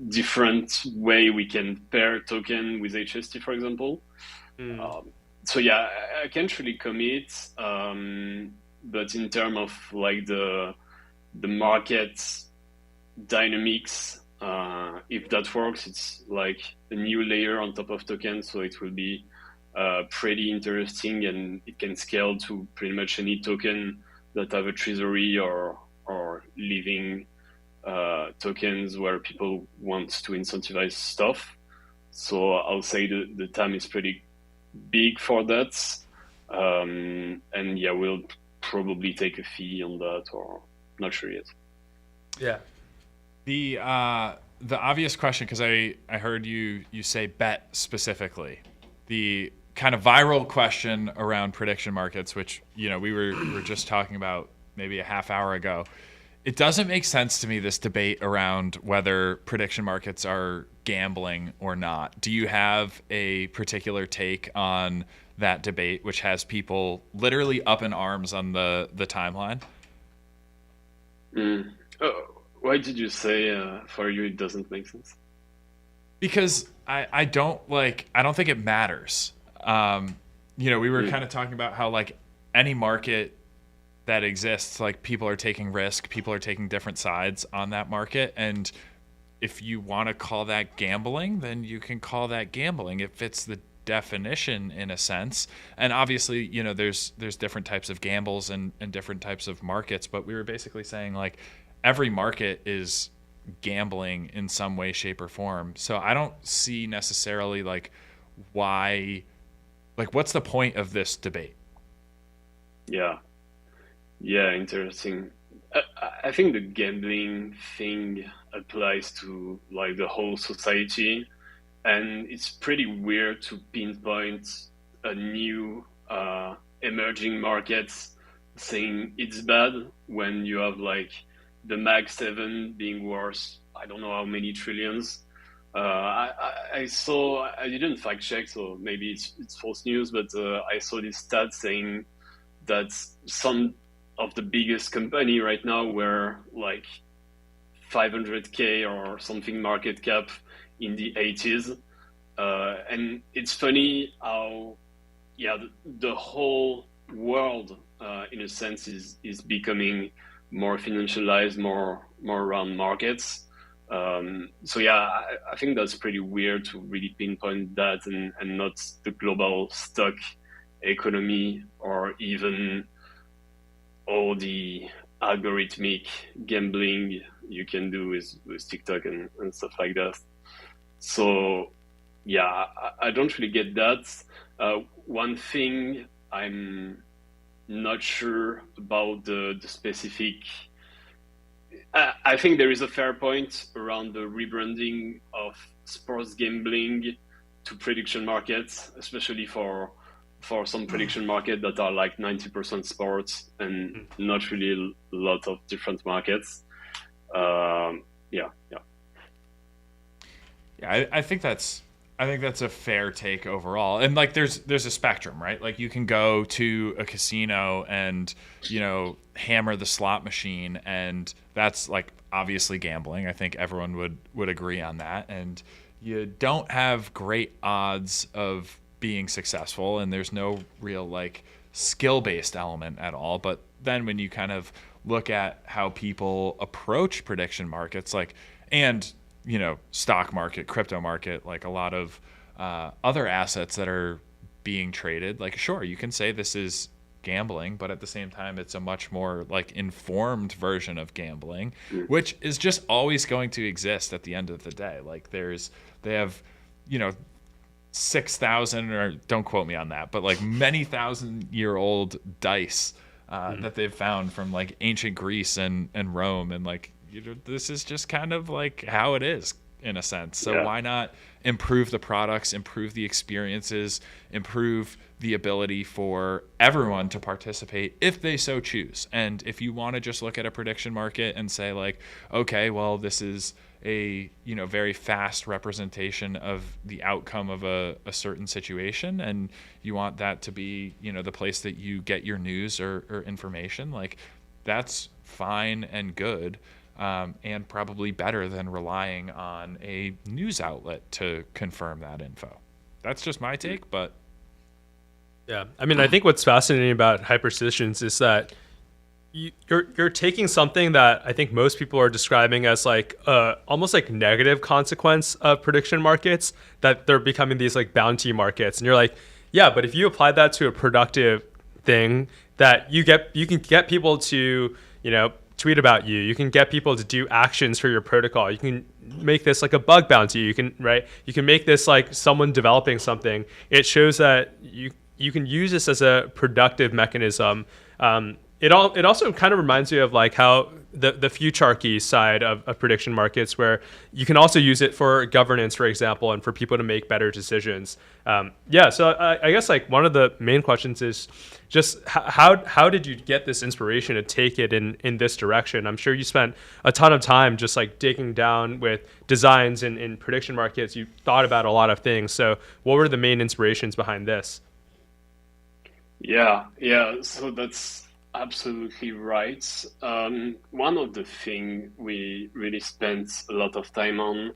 different way we can pair token with HST, for example. So yeah, I can't really commit, but in terms of like the market dynamics, if that works, it's like a new layer on top of tokens, so it will be pretty interesting, and it can scale to pretty much any token that have a treasury or living tokens where people want to incentivize stuff. So I'll say the TAM is pretty big for that, and yeah, we'll probably take a fee on that, or not sure yet. Yeah. The obvious question, because I heard you say bet specifically, the kind of viral question around prediction markets, which we were just talking about maybe a half hour ago. It doesn't make sense to me, this debate around whether prediction markets are gambling or not. Do you have a particular take on that debate, which has people literally up in arms on the timeline? Why did you say for you it doesn't make sense? Because I don't think it matters. We were kind of talking about how like any market that exists, like people are taking risk, people are taking different sides on that market, and if you want to call that gambling, then you can call that gambling. It fits the definition in a sense. And obviously, there's different types of gambles and different types of markets, but we were basically saying like every market is gambling in some way, shape, or form. So I don't see necessarily like why, like what's the point of this debate? Yeah, interesting. I think the gambling thing applies to like the whole society, and it's pretty weird to pinpoint a new emerging market saying it's bad when you have like the Mag 7 being worth I don't know how many trillions. I saw, I didn't fact check, so maybe it's false news, but I saw this stat saying that some of the biggest company right now were like 500K or something market cap in the 80s. And it's funny how, the whole world, in a sense, is becoming more financialized, more around markets. I think that's pretty weird to really pinpoint that and not the global stock economy or even all the algorithmic gambling you can do with TikTok and stuff like that. So yeah, I don't really get that. One thing I'm not sure about the specific. I think there is a fair point around the rebranding of sports gambling to prediction markets, especially for some prediction market that are like 90% sports and not really a lot of different markets. I think that's a fair take overall. And like there's a spectrum, right? Like you can go to a casino and, hammer the slot machine, and that's like obviously gambling. I think everyone would agree on that. And you don't have great odds of being successful, and there's no real like skill-based element at all. But then when you kind of look at how people approach prediction markets, like, and stock market, crypto market, like a lot of other assets that are being traded. Like, sure, you can say this is gambling, but at the same time, it's a much more like informed version of gambling, which is just always going to exist at the end of the day. Like they have, 6,000, or don't quote me on that, but like many thousand-year-old dice that they've found from like ancient Greece and Rome, and like this is just kind of like how it is in a sense. So why not improve the products, improve the experiences, improve the ability for everyone to participate if they so choose. And if you want to just look at a prediction market and say like, okay, well, this is a very fast representation of the outcome of a certain situation, and you want that to be the place that you get your news or information, like that's fine and good. And probably better than relying on a news outlet to confirm that info. That's just my take, but yeah, I mean, I think what's fascinating about hyperstitions is that you're taking something that I think most people are describing as like almost like negative consequence of prediction markets, that they're becoming these like bounty markets, and you're like, yeah, but if you apply that to a productive thing, that you can get people to tweet about you. You can get people to do actions for your protocol. You can make this like a bug bounty. You can make this like someone developing something. It shows that you can use this as a productive mechanism. It also kind of reminds me of like how the futurarchy side of prediction markets, where you can also use it for governance, for example, and for people to make better decisions. So I guess like one of the main questions is just how did you get this inspiration to take it in this direction? I'm sure you spent a ton of time just like digging down with designs in prediction markets. You thought about a lot of things. So what were the main inspirations behind this? Yeah. So that's absolutely right. One of the things we really spent a lot of time on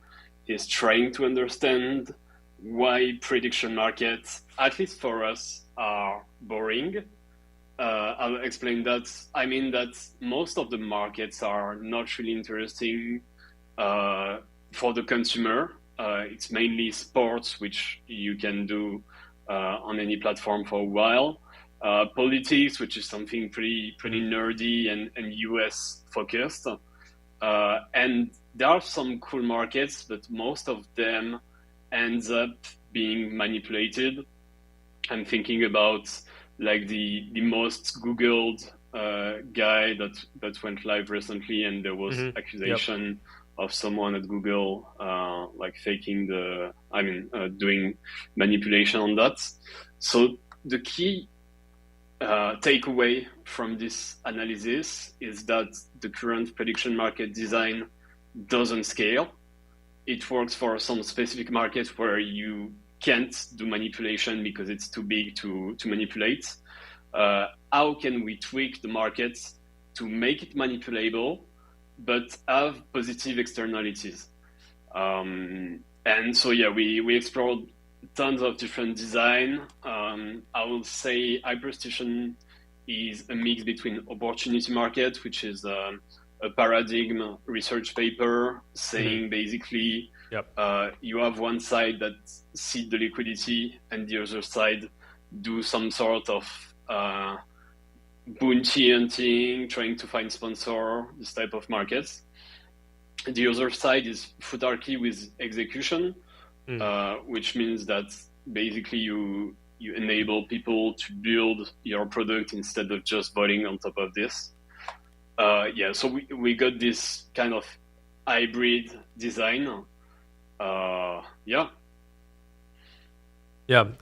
is trying to understand why prediction markets, at least for us, are boring. I'll explain that. I mean that most of the markets are not really interesting for the consumer. It's mainly sports, which you can do on any platform for a while. Politics, which is something pretty nerdy and US focused. And there are some cool markets, but most of them ends up being manipulated. I'm thinking about like the most Googled guy that went live recently, and there was accusation of someone at Google like faking doing manipulation on that. So the key takeaway from this analysis is that the current prediction market design doesn't scale. It works for some specific markets where you can't do manipulation because it's too big to manipulate. How can we tweak the markets to make it manipulable, but have positive externalities? And so, we explored tons of different design. I will say hyperstition is a mix between opportunity market, which is a paradigm research paper saying basically you have one side that seed the liquidity and the other side do some sort of bounty hunting, trying to find sponsor, this type of markets. The other side is futarchy with execution, which means that basically you enable people to build your product instead of just voting on top of this. So we got this kind of hybrid design. And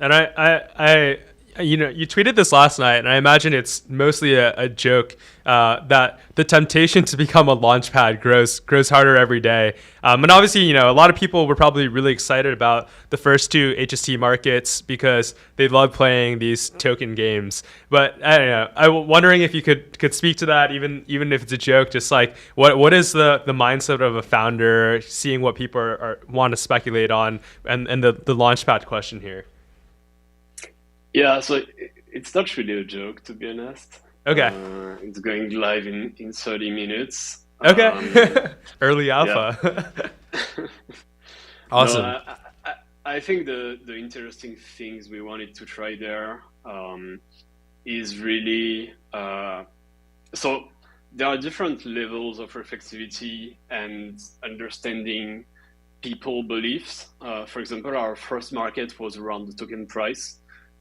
I you tweeted this last night, and I imagine it's mostly a joke that the temptation to become a launchpad grows harder every day. And obviously, a lot of people were probably really excited about the first two HST markets because they love playing these token games. But I don't know. I'm wondering if you could speak to that, even if it's a joke. Just like what is the mindset of a founder, seeing what people want to speculate on, and the launchpad question here. Yeah, so it's not really a joke, to be honest. Okay. It's going live in 30 minutes. Okay. Early alpha. Awesome. No, I think the interesting things we wanted to try there is really so there are different levels of reflexivity and understanding people beliefs. For example, our first market was around the token price,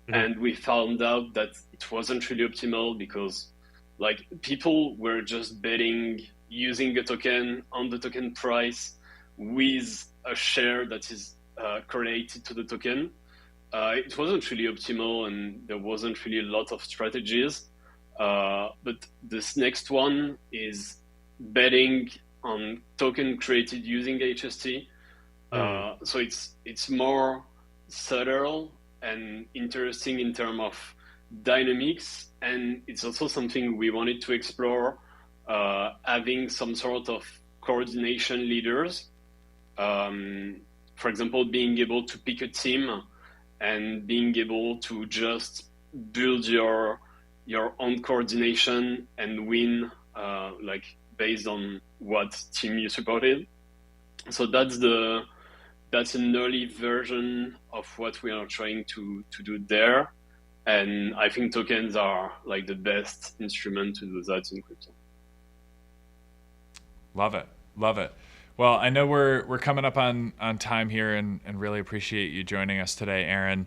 and we found out that it wasn't really optimal because like people were just betting using a token on the token price with a share that is correlated to the token. It wasn't really optimal, and there wasn't really a lot of strategies. But this next one is betting on token created using HST. So it's more subtle and interesting in terms of dynamics, and it's also something we wanted to explore, having some sort of coordination leaders. For example, being able to pick a team and being able to just build your own coordination and win like based on what team you supported. So that's an early version of what we are trying to do there. And I think tokens are like the best instrument to do that in crypto. Love it. Love it. Well, I know we're coming up on time here, and really appreciate you joining us today, Aaron.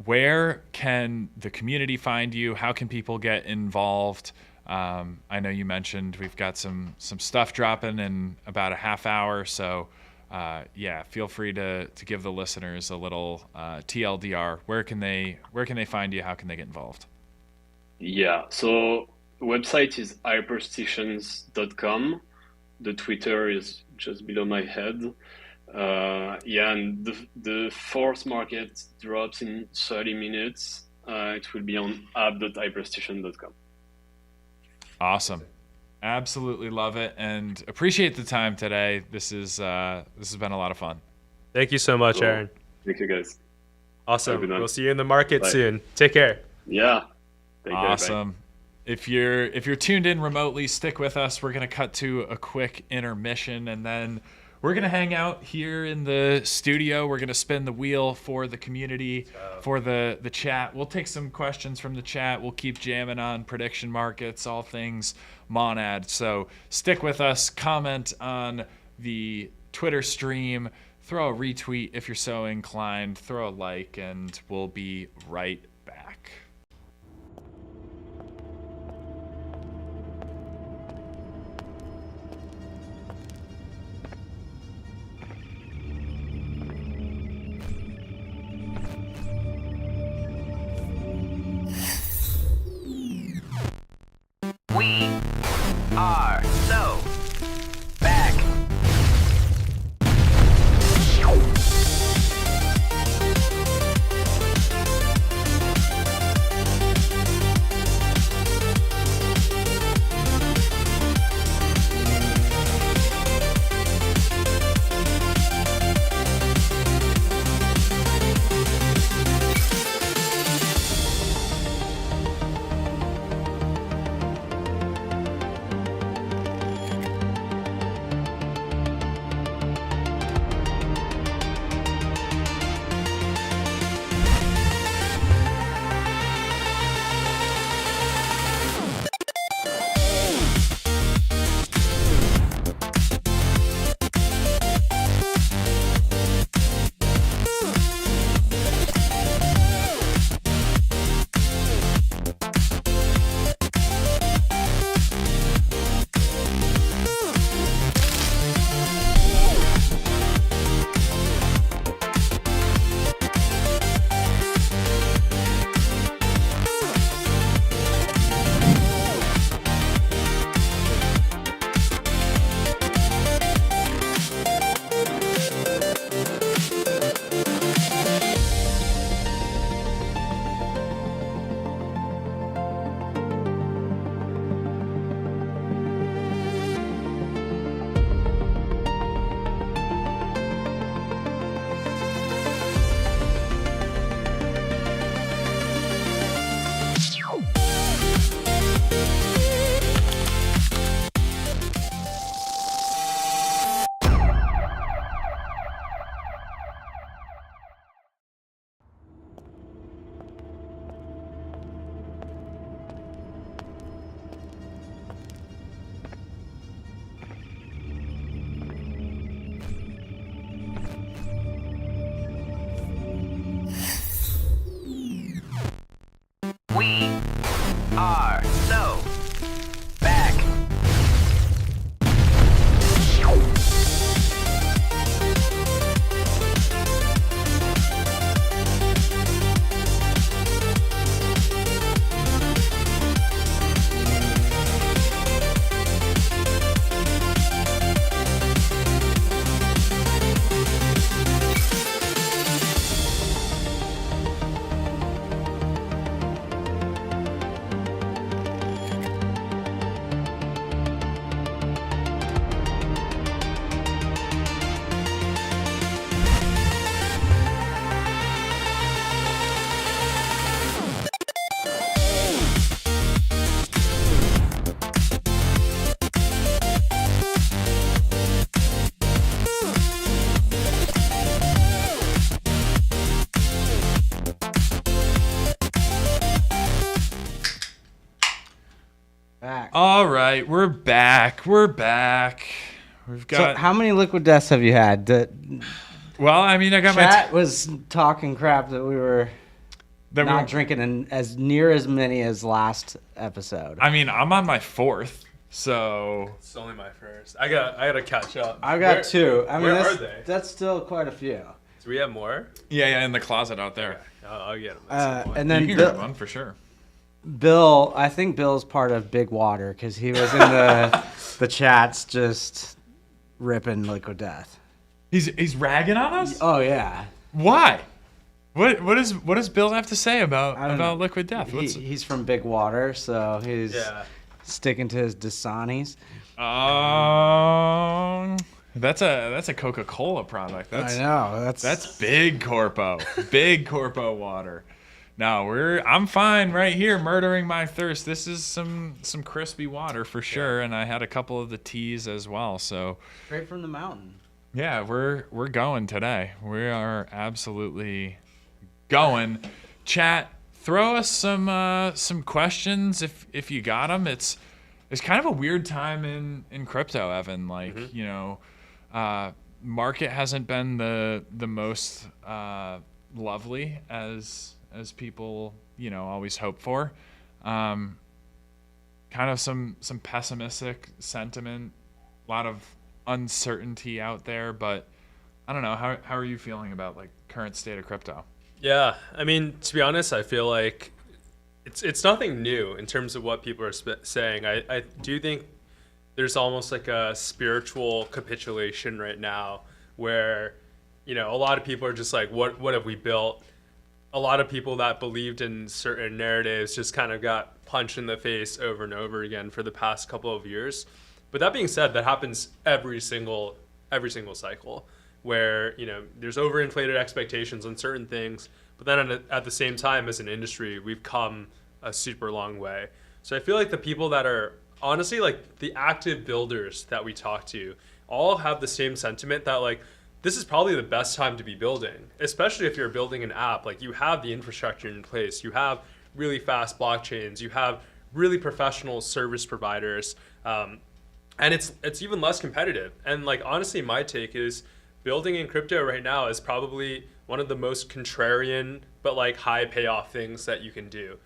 Where can the community find you? How can people get involved? I know you mentioned we've got some stuff dropping in about a half hour, so yeah, feel free to give the listeners a little TLDR. Where can they find you? How can they get involved? Yeah, so the website is hyperstitions.com. The Twitter is just below my head. Yeah, and the fourth market drops in 30 minutes. It will be on app.hyperstation.com. Awesome. Absolutely love it, and appreciate the time today. This has been a lot of fun. Thank you so much, Cool. Aaron. Thank you, guys. Awesome. Have a good one. We'll see you in the market Bye. soon. Take care. Yeah. Take care, bye. Awesome. If you're tuned in remotely, stick with us. We're gonna cut to a quick intermission, and then we're gonna hang out here in the studio. We're gonna spin the wheel for the community, for the chat. We'll take some questions from the chat. We'll keep jamming on prediction markets, all things Monad. So stick with us. Comment on the Twitter stream. Throw a retweet if you're so inclined. Throw a like, and we'll be right back. We are so back. All right, we're back. We've So got. how many liquid deaths have you had? Well, I mean, I got Chat was talking crap that we were that not we're- drinking as near as many as last episode. I mean, I'm on my 4th, so It's only my first. I gotta catch up. I've got Where- 2. I mean, where that's, are they? that's still quite a few. Do we have more? yeah, in the closet out there. I'll get them. At some point. And You then can Bill, grab one for sure. Bill, I think Bill's part of Big Water because he was in the chats just ripping liquid death. He's ragging on us. Oh yeah, Why? What does Bill have to say about I don't know. liquid death? What's he's from Big Water, so he's Yeah. sticking to his Dasanis. That's a Coca-Cola product. I know That's big corpo water. No, I'm fine right here, murdering my thirst. This is some crispy water for sure, and I had a couple of the teas as well. So straight from the mountain. yeah, we're going today. We are absolutely going. Chat, throw us some questions if you got them. It's kind of a weird time in crypto, Evan. Like market hasn't been the most lovely as people always hope for. Kind of some pessimistic sentiment, a lot of uncertainty out there, but I don't know, how are you feeling about like current state of crypto? Yeah, I mean, to be honest, I feel like it's nothing new in terms of what people are saying. I do think there's almost like a spiritual capitulation right now where a lot of people are just like, what have we built? A lot of people that believed in certain narratives just kind of got punched in the face over and over again for the past couple of years. But that being said, that happens every single cycle where there's overinflated expectations on certain things, but then at the same time as an industry we've come a super long way. So I feel like the people that are honestly like the active builders that we talk to all have the same sentiment that like this is probably the best time to be building, especially if you're building an app. Like you have the infrastructure in place, you have really fast blockchains, you have really professional service providers, and it's even less competitive. And like honestly, my take is building in crypto right now is probably one of the most contrarian but like high payoff things that you can do.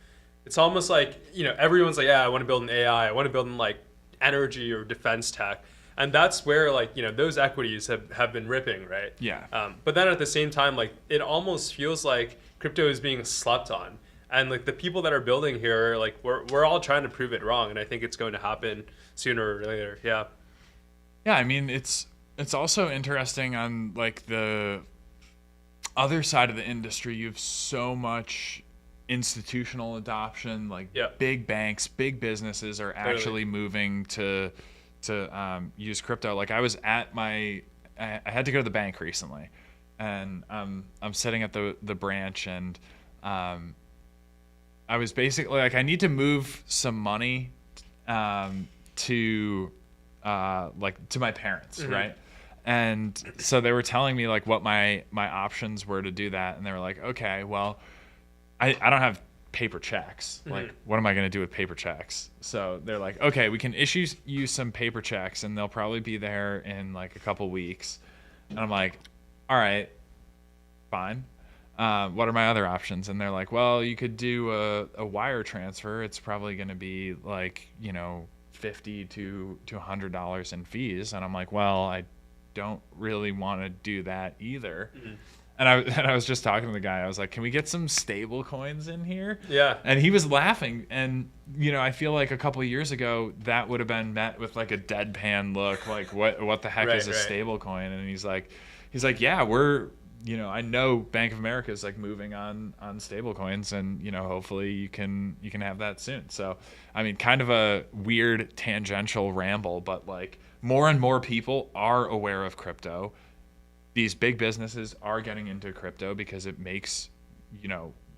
It's almost like everyone's like, yeah, I want to build an AI, I want to build in like energy or defense tech. And that's where like those equities have been ripping, right? Yeah. But then at the same time, like it almost feels like crypto is being slept on, and like the people that are building here are like we're all trying to prove it wrong, and I think it's going to happen sooner or later. Yeah. Yeah, I mean it's also interesting on like the other side of the industry. You have so much institutional adoption, like big banks, big businesses are actually moving to use crypto. Like I was at I had to go to the bank recently, and I'm sitting at the branch, and I was basically like, I need to move some money to my parents, right? And so they were telling me like what my options were to do that, and they were like, okay, well, I don't have paper checks. Like, what am I going to do with paper checks? So they're like, okay, we can issue you some paper checks, and they'll probably be there in like a couple weeks. And I'm like, all right, fine. What are my other options? And they're like, well, you could do a wire transfer. It's probably going to be like $50 to $100 in fees. And I'm like, well, I don't really want to do that either. And I was just talking to the guy. I was like, can we get some stable coins in here? Yeah. And he was laughing. And, I feel like a couple of years ago, that would have been met with like a deadpan look. Like, what the heck is a stable coin? And he's like, yeah, we're, I know Bank of America is like moving on stable coins, and, hopefully you can have that soon. So, I mean, kind of a weird tangential ramble, but like more and more people are aware of crypto. These big businesses are getting into crypto because it makes,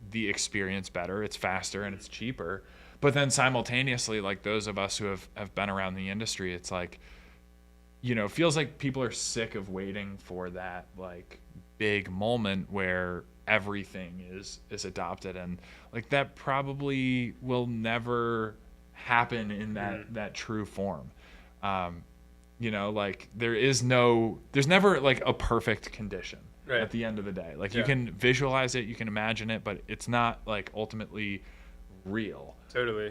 the experience better. It's faster and it's cheaper. But then simultaneously, like those of us who have been around the industry, it's like, feels like people are sick of waiting for that like big moment where everything is adopted. And like that probably will never happen in that true form. You know, like there's never like a perfect condition at the end of the day. Like you can visualize it, you can imagine it, but it's not like ultimately real. Totally.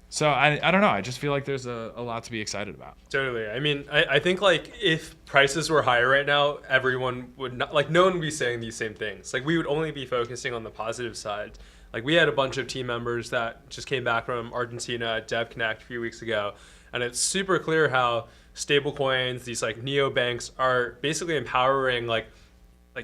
So I don't know. I just feel like there's a lot to be excited about. Totally. I mean, I think like if prices were higher right now, everyone would not, like, no one would be saying these same things. Like we would only be focusing on the positive side. Like we had a bunch of team members that just came back from Argentina at Dev Connect a few weeks ago, and it's super clear how stablecoins, these like neobanks, are basically empowering like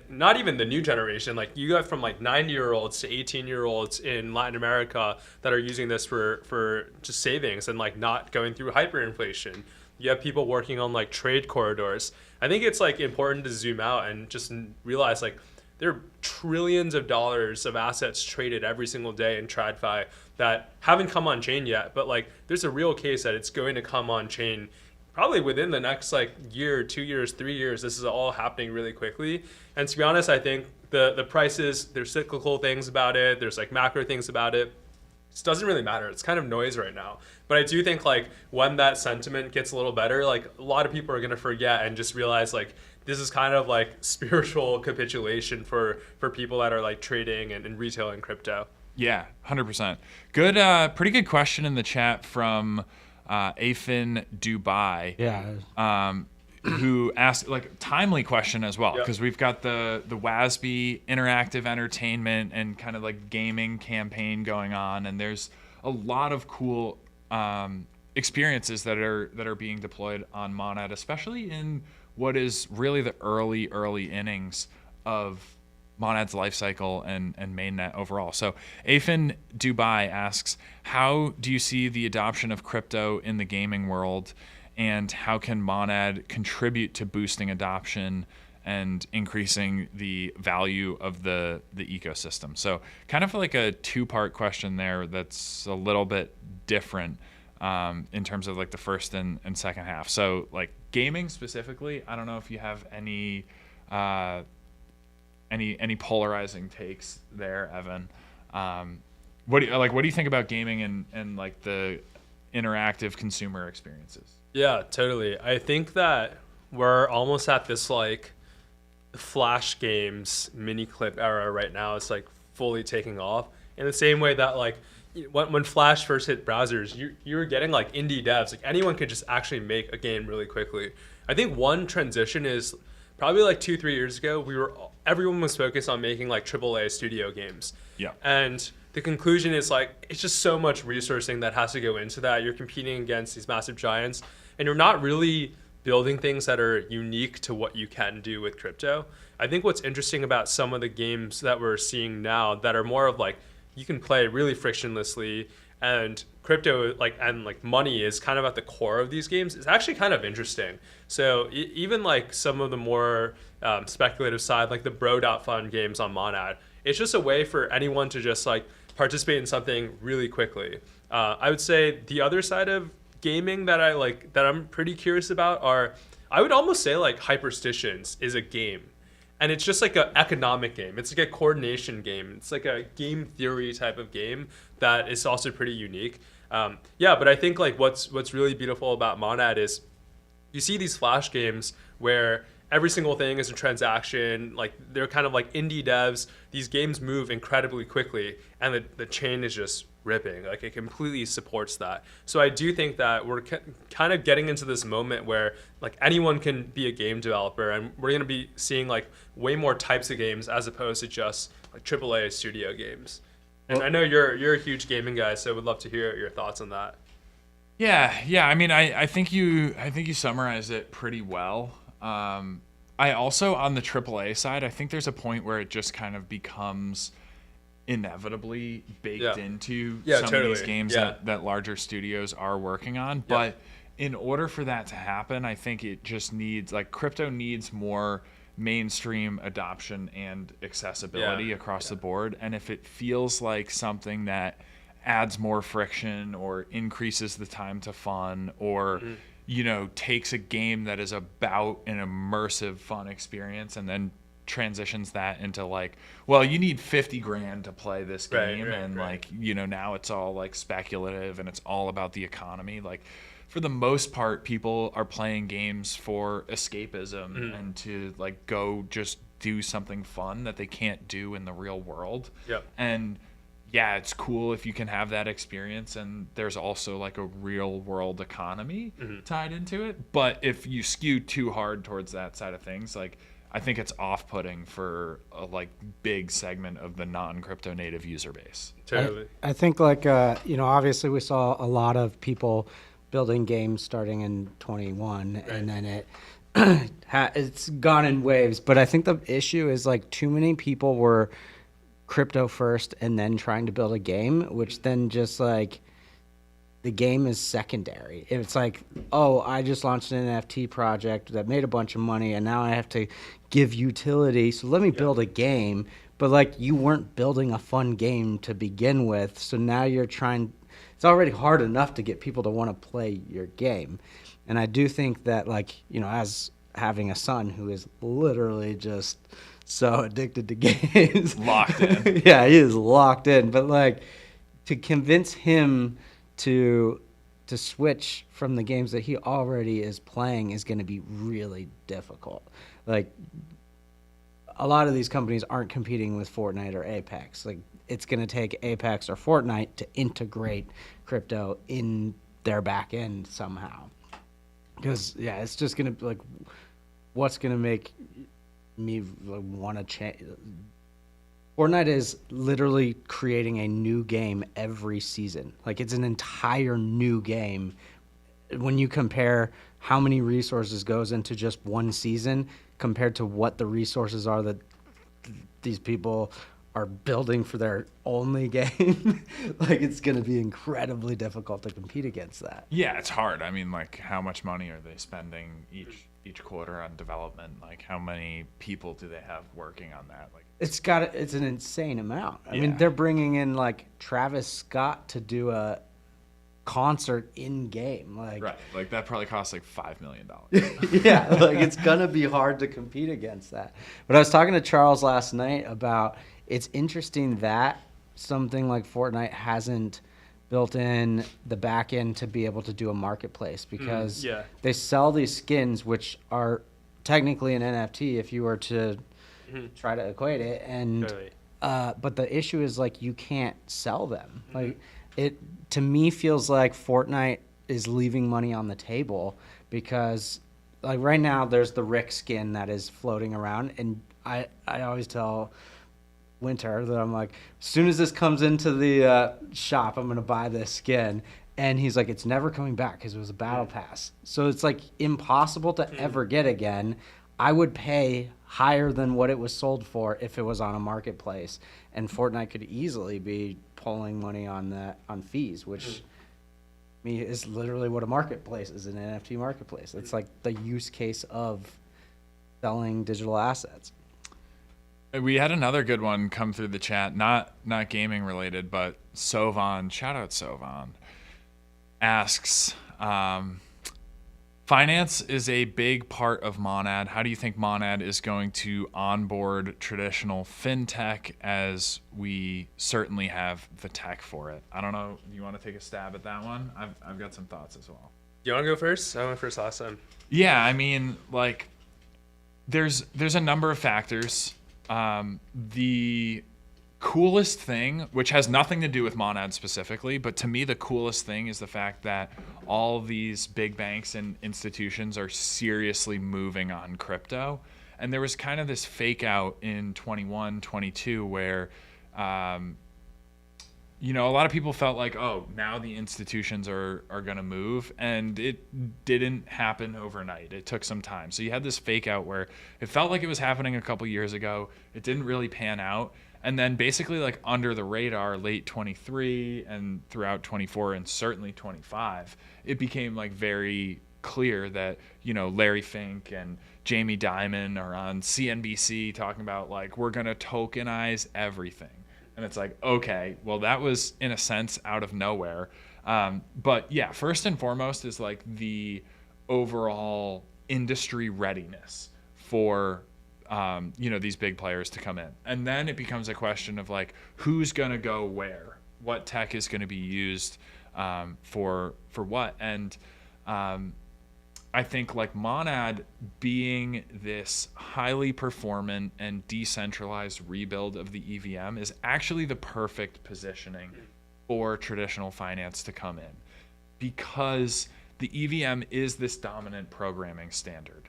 not even the new generation. Like you got from like 90-year-olds to 18-year-olds in Latin America that are using this for just savings and like not going through hyperinflation. You have people working on like trade corridors. I think it's like important to zoom out and just realize like there are trillions of dollars of assets traded every single day in TradFi that haven't come on chain yet, but like there's a real case that it's going to come on chain probably within the next like year, 2 years, 3 years. This is all happening really quickly. And to be honest, I think the prices, there's cyclical things about it, there's like macro things about it. It doesn't really matter. It's kind of noise right now. But I do think like when that sentiment gets a little better, like a lot of people are going to forget and just realize like this is kind of like spiritual capitulation for people that are like trading and retailing crypto. Yeah, 100%. Good, pretty good question in the chat from Afin Dubai. Yeah. Who asked like timely question as well, because we've got the WASB interactive entertainment and kind of like gaming campaign going on, and there's a lot of cool experiences that are being deployed on Monad, especially in what is really the early innings of Monad's lifecycle and mainnet overall. So Afin Dubai asks, how do you see the adoption of crypto in the gaming world, and how can Monad contribute to boosting adoption and increasing the value of the ecosystem? So kind of like a two-part question there that's a little bit different in terms of like the first and second half. So like gaming specifically, I don't know if you have any polarizing takes there, Evan. What do you think about gaming and like the interactive consumer experiences? Yeah, totally. I think that we're almost at this like Flash games mini clip era right now. It's like fully taking off in the same way that like when Flash first hit browsers, you were getting like indie devs. Like anyone could just actually make a game really quickly. I think one transition is probably like 2-3 years ago, everyone was focused on making like AAA studio games. Yeah. And the conclusion is like, it's just so much resourcing that has to go into that. You're competing against these massive giants, and you're not really building things that are unique to what you can do with crypto. I think what's interesting about some of the games that we're seeing now that are more of like, you can play really frictionlessly, and crypto and money is kind of at the core of these games. It's actually kind of interesting. So even like some of the more speculative side, like the Bro.Fun games on Monad, it's just a way for anyone to just like participate in something really quickly. I would say the other side of gaming that I'm pretty curious about I would almost say like Hyperstitions is a game. And it's just like an economic game. It's like a coordination game. It's like a game theory type of game that is also pretty unique. But I think like what's really beautiful about Monad is you see these Flash games where every single thing is a transaction. Like they're kind of like indie devs. These games move incredibly quickly, and the chain is just ripping. Like it completely supports that. So I do think that we're kind of getting into this moment where like anyone can be a game developer, and we're going to be seeing like way more types of games as opposed to just like AAA studio games. And I know you're a huge gaming guy, so I would love to hear your thoughts on that. Yeah. I mean, I think you summarized it pretty well. I also, on the AAA side, I think there's a point where it just kind of becomes inevitably baked into some of these games that larger studios are working on. But in order for that to happen, I think it just needs, like, crypto needs more mainstream adoption and accessibility across the board. And if it feels like something that adds more friction or increases the time to fun or takes a game that is about an immersive fun experience and then transitions that into like, well, you need 50 grand to play this game, like, you know, now it's all like speculative and it's all about the economy. Like, for the most part, people are playing games for escapism and to like go just do something fun that they can't do in the real world. And yeah, it's cool if you can have that experience, and there's also like a real world economy tied into it. But if you skew too hard towards that side of things, like, I think it's off-putting for a like big segment of the non-crypto native user base. Totally. I think like you know, obviously we saw a lot of people building games starting in 21, and then it's gone in waves. But I think the issue is like too many people were crypto first and then trying to build a game, which then just like the game is secondary. It's like, oh, I just launched an NFT project that made a bunch of money and now I have to give utility, so let me build a game. But like, you weren't building a fun game to begin with, so now you're trying. It's already hard enough to get people to want to play your game. And I do think that, like, you know, as having a son who is literally just so addicted to games. Locked in. Yeah, he is locked in. But like, to convince him to switch from the games that he already is playing is going to be really difficult. Like, a lot of these companies aren't competing with Fortnite or Apex. Like, it's going to take Apex or Fortnite to integrate crypto in their back end somehow. Because yeah, it's just going to, like, what's going to make me want to change. Fortnite is literally creating a new game every season. Like, it's an entire new game. When you compare how many resources goes into just one season compared to what the resources are that these people are building for their only game, like, it's going to be incredibly difficult to compete against that. Yeah, it's hard. I mean, like, how much money are they spending each quarter on development? Like, how many people do they have working on that? Like, It's an insane amount. I mean, they're bringing in like Travis Scott to do a concert in game. Like, right. Like, that probably costs like $5 million. yeah, like, it's gonna be hard to compete against that. But I was talking to Charles last night about, it's interesting that something like Fortnite hasn't built in the back end to be able to do a marketplace, because they sell these skins, which are technically an NFT if you were to try to equate it, and but the issue is, like, you can't sell them. Like, it to me feels like Fortnite is leaving money on the table, because like right now there's the Rick skin that is floating around, and I always tell Winter that I'm like, as soon as this comes into the shop, I'm gonna buy this skin. And he's like, it's never coming back because it was a battle pass. So it's like impossible to ever get again. I would pay higher than what it was sold for if it was on a marketplace. And Fortnite could easily be pulling money on that, on fees, which is literally what a marketplace is, an NFT marketplace. It's like the use case of selling digital assets. We had another good one come through the chat, not gaming related, but Sovan, shout out Sovan, asks, finance is a big part of Monad. How do you think Monad is going to onboard traditional fintech, as we certainly have the tech for it? I don't know. Do you want to take a stab at that one? I've got some thoughts as well. You want to go first? I went first last time. Yeah, I mean, like, there's a number of factors. The coolest thing, which has nothing to do with Monad specifically, but to me the coolest thing is the fact that all these big banks and institutions are seriously moving on crypto. And there was kind of this fake out in 21, 22 where, you know, a lot of people felt like, oh, now the institutions are going to move, and it didn't happen overnight. It took some time. So you had this fake out where it felt like it was happening a couple years ago. It didn't really pan out. And then basically, like, under the radar, late 23 and throughout 24 and certainly 25, it became like very clear that, you know, Larry Fink and Jamie Dimon are on CNBC talking about, like, we're going to tokenize everything. And it's like, okay, well, that was in a sense out of nowhere. But yeah, first and foremost is like the overall industry readiness for these big players to come in. And then it becomes a question of like, who's going to go where? What tech is going to be used for what? And I think like Monad being this highly performant and decentralized rebuild of the EVM is actually the perfect positioning for traditional finance to come in, because the EVM is this dominant programming standard.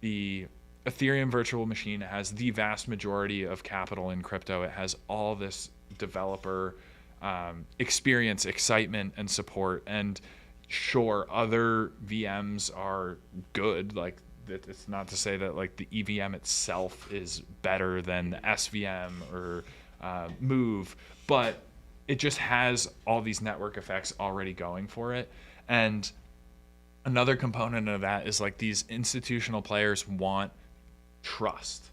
The Ethereum virtual machine has the vast majority of capital in crypto. It has all this developer experience, excitement, and support. And sure, other VMs are good. Like, it's not to say that like the EVM itself is better than the SVM or Move, but it just has all these network effects already going for it. And another component of that is like these institutional players want trust.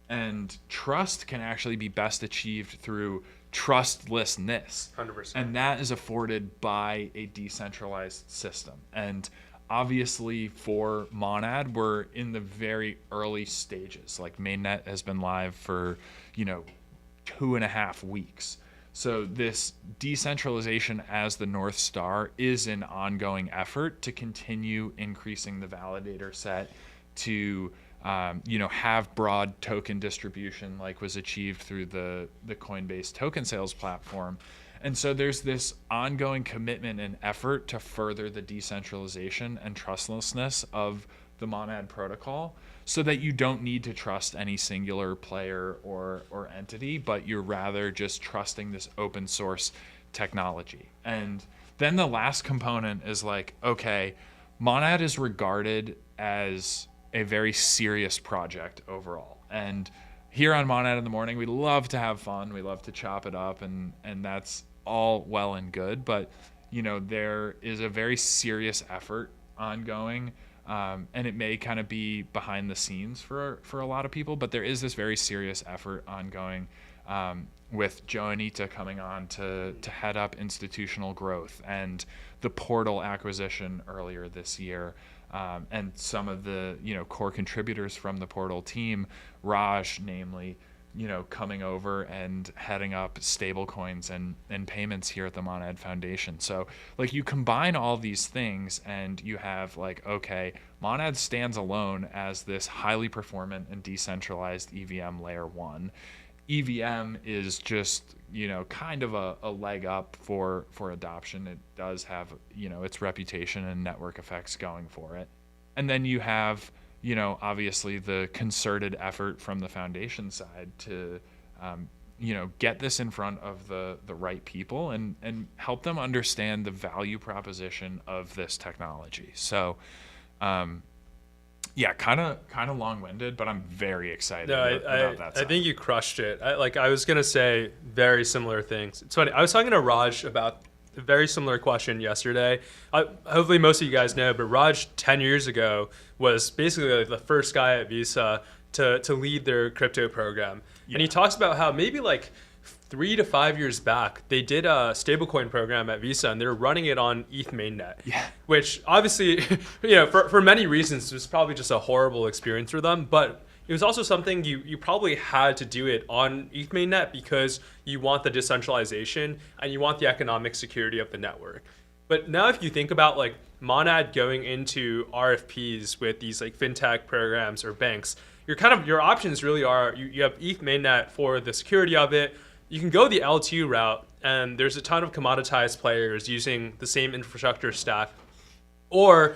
And trust can actually be best achieved through trustlessness. 100%. And that is afforded by a decentralized system. And obviously for Monad, we're in the very early stages. Like mainnet has been live for, 2.5 weeks. So this decentralization as the North Star is an ongoing effort to continue increasing the validator set, to have broad token distribution like was achieved through the Coinbase token sales platform. And so there's this ongoing commitment and effort to further the decentralization and trustlessness of the Monad protocol, so that you don't need to trust any singular player or entity, but you're rather just trusting this open source technology. And then the last component is like, okay, Monad is regarded as a very serious project overall. And here on Monad in the Morning, we love to have fun. We love to chop it up, and that's all well and good. But, there is a very serious effort ongoing. And it may kind of be behind the scenes for a lot of people, but there is this very serious effort ongoing with Joe Anita coming on to head up institutional growth, and the Portal acquisition earlier this year. And some of the core contributors from the Portal team, Raj namely, coming over and heading up stablecoins and payments here at the Monad Foundation. So like you combine all these things and you have like, okay, Monad stands alone as this highly performant and decentralized EVM layer 1. EVM is just, kind of a leg up for adoption. It does have, its reputation and network effects going for it. And then you have, obviously the concerted effort from the foundation side to, get this in front of the right people and help them understand the value proposition of this technology. So, yeah, kind of long-winded, but I'm very excited about that side. I think you crushed it. I was gonna say very similar things. It's funny. I was talking to Raj about a very similar question yesterday. Hopefully most of you guys know, but Raj 10 years ago was basically the first guy at Visa to lead their crypto program. Yeah. And he talks about how maybe like 3 to 5 years back, they did a stablecoin program at Visa, and they were running it on ETH mainnet. Yeah. Which obviously, for many reasons, was probably just a horrible experience for them. But it was also something you probably had to do it on ETH mainnet because you want the decentralization and you want the economic security of the network. But now if you think about like Monad going into RFPs with these like fintech programs or banks, your options really are you have ETH mainnet for the security of it. You can go the L2 route, and there's a ton of commoditized players using the same infrastructure stack, or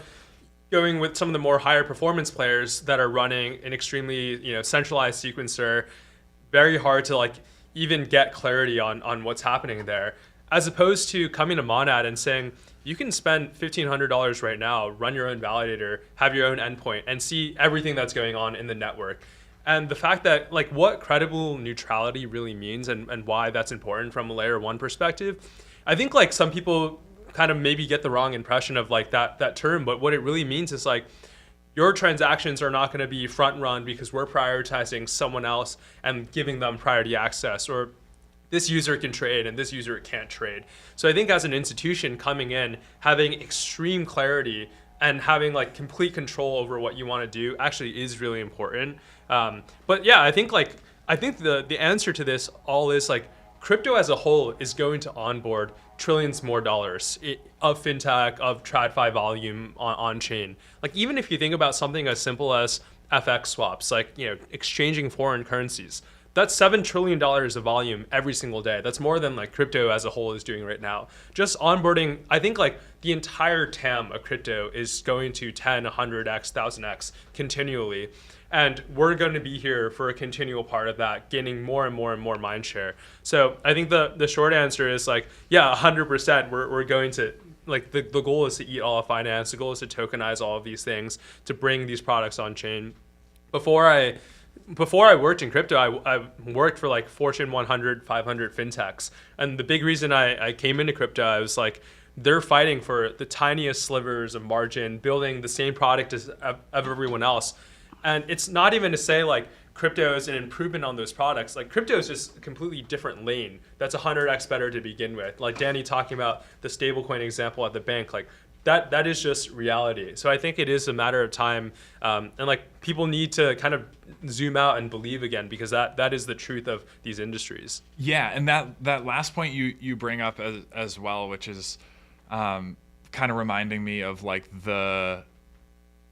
going with some of the more higher performance players that are running an extremely centralized sequencer, very hard to like even get clarity on what's happening there, as opposed to coming to Monad and saying you can spend $1,500 right now, run your own validator, have your own endpoint, and see everything that's going on in the network. And the fact that like what credible neutrality really means and why that's important from a layer 1 perspective, I think like some people kind of maybe get the wrong impression of like that term, but what it really means is like your transactions are not going to be front run because we're prioritizing someone else and giving them priority access, or this user can trade and this user can't trade. So I think as an institution coming in, having extreme clarity and having like complete control over what you want to do actually is really important. But yeah, I think the answer to this all is like crypto as a whole is going to onboard trillions more dollars of fintech, of TradFi volume on chain. Like even if you think about something as simple as FX swaps, like exchanging foreign currencies, that's $7 trillion of volume every single day. That's more than like crypto as a whole is doing right now. Just onboarding, I think like the entire TAM of crypto is going to 10, 100x, 1000x continually. And we're going to be here for a continual part of that, gaining more and more and more mind share. So I think the short answer is like, yeah, 100%. We're going to, like the goal is to eat all of finance. The goal is to tokenize all of these things, to bring these products on chain. Before I worked in crypto, I worked for like Fortune 100, 500 fintechs. And the big reason I came into crypto, I was like, they're fighting for the tiniest slivers of margin, building the same product as everyone else. And it's not even to say like crypto is an improvement on those products. Like crypto is just a completely different lane. That's 100x better to begin with. Like Danny talking about the stablecoin example at the bank, like that is just reality. So I think it is a matter of time, and like people need to kind of zoom out and believe again, because that is the truth of these industries. Yeah, and that last point you bring up as well, which is kind of reminding me of like the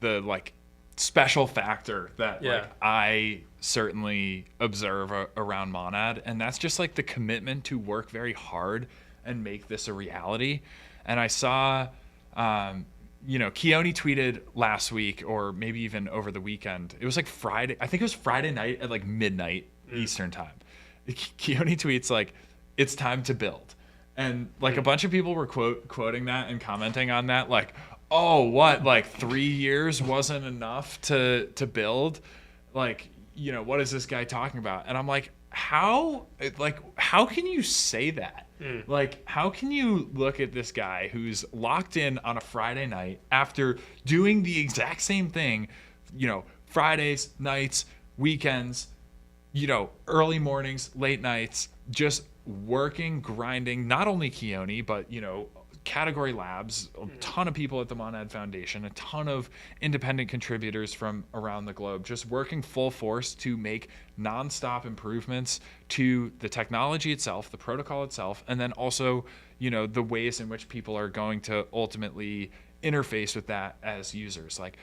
like special factor that like I certainly observe around Monad, and that's just like the commitment to work very hard and make this a reality. And I saw Keone tweeted last week, or maybe even over the weekend. It was like Friday. I think it was Friday night at like midnight Eastern time. Keone tweets like, "It's time to build," and like a bunch of people were quoting that and commenting on that, like, "Oh, what? Like 3 years wasn't enough to build? Like, what is this guy talking about?" And I'm like, how can you say that? Like, how can you look at this guy who's locked in on a Friday night after doing the exact same thing, Fridays, nights, weekends, early mornings, late nights, just working, grinding, not only Keone, but, Category Labs, a ton of people at the Monad Foundation, a ton of independent contributors from around the globe, just working full force to make nonstop improvements to the technology itself, the protocol itself, and then also, the ways in which people are going to ultimately interface with that as users. Like,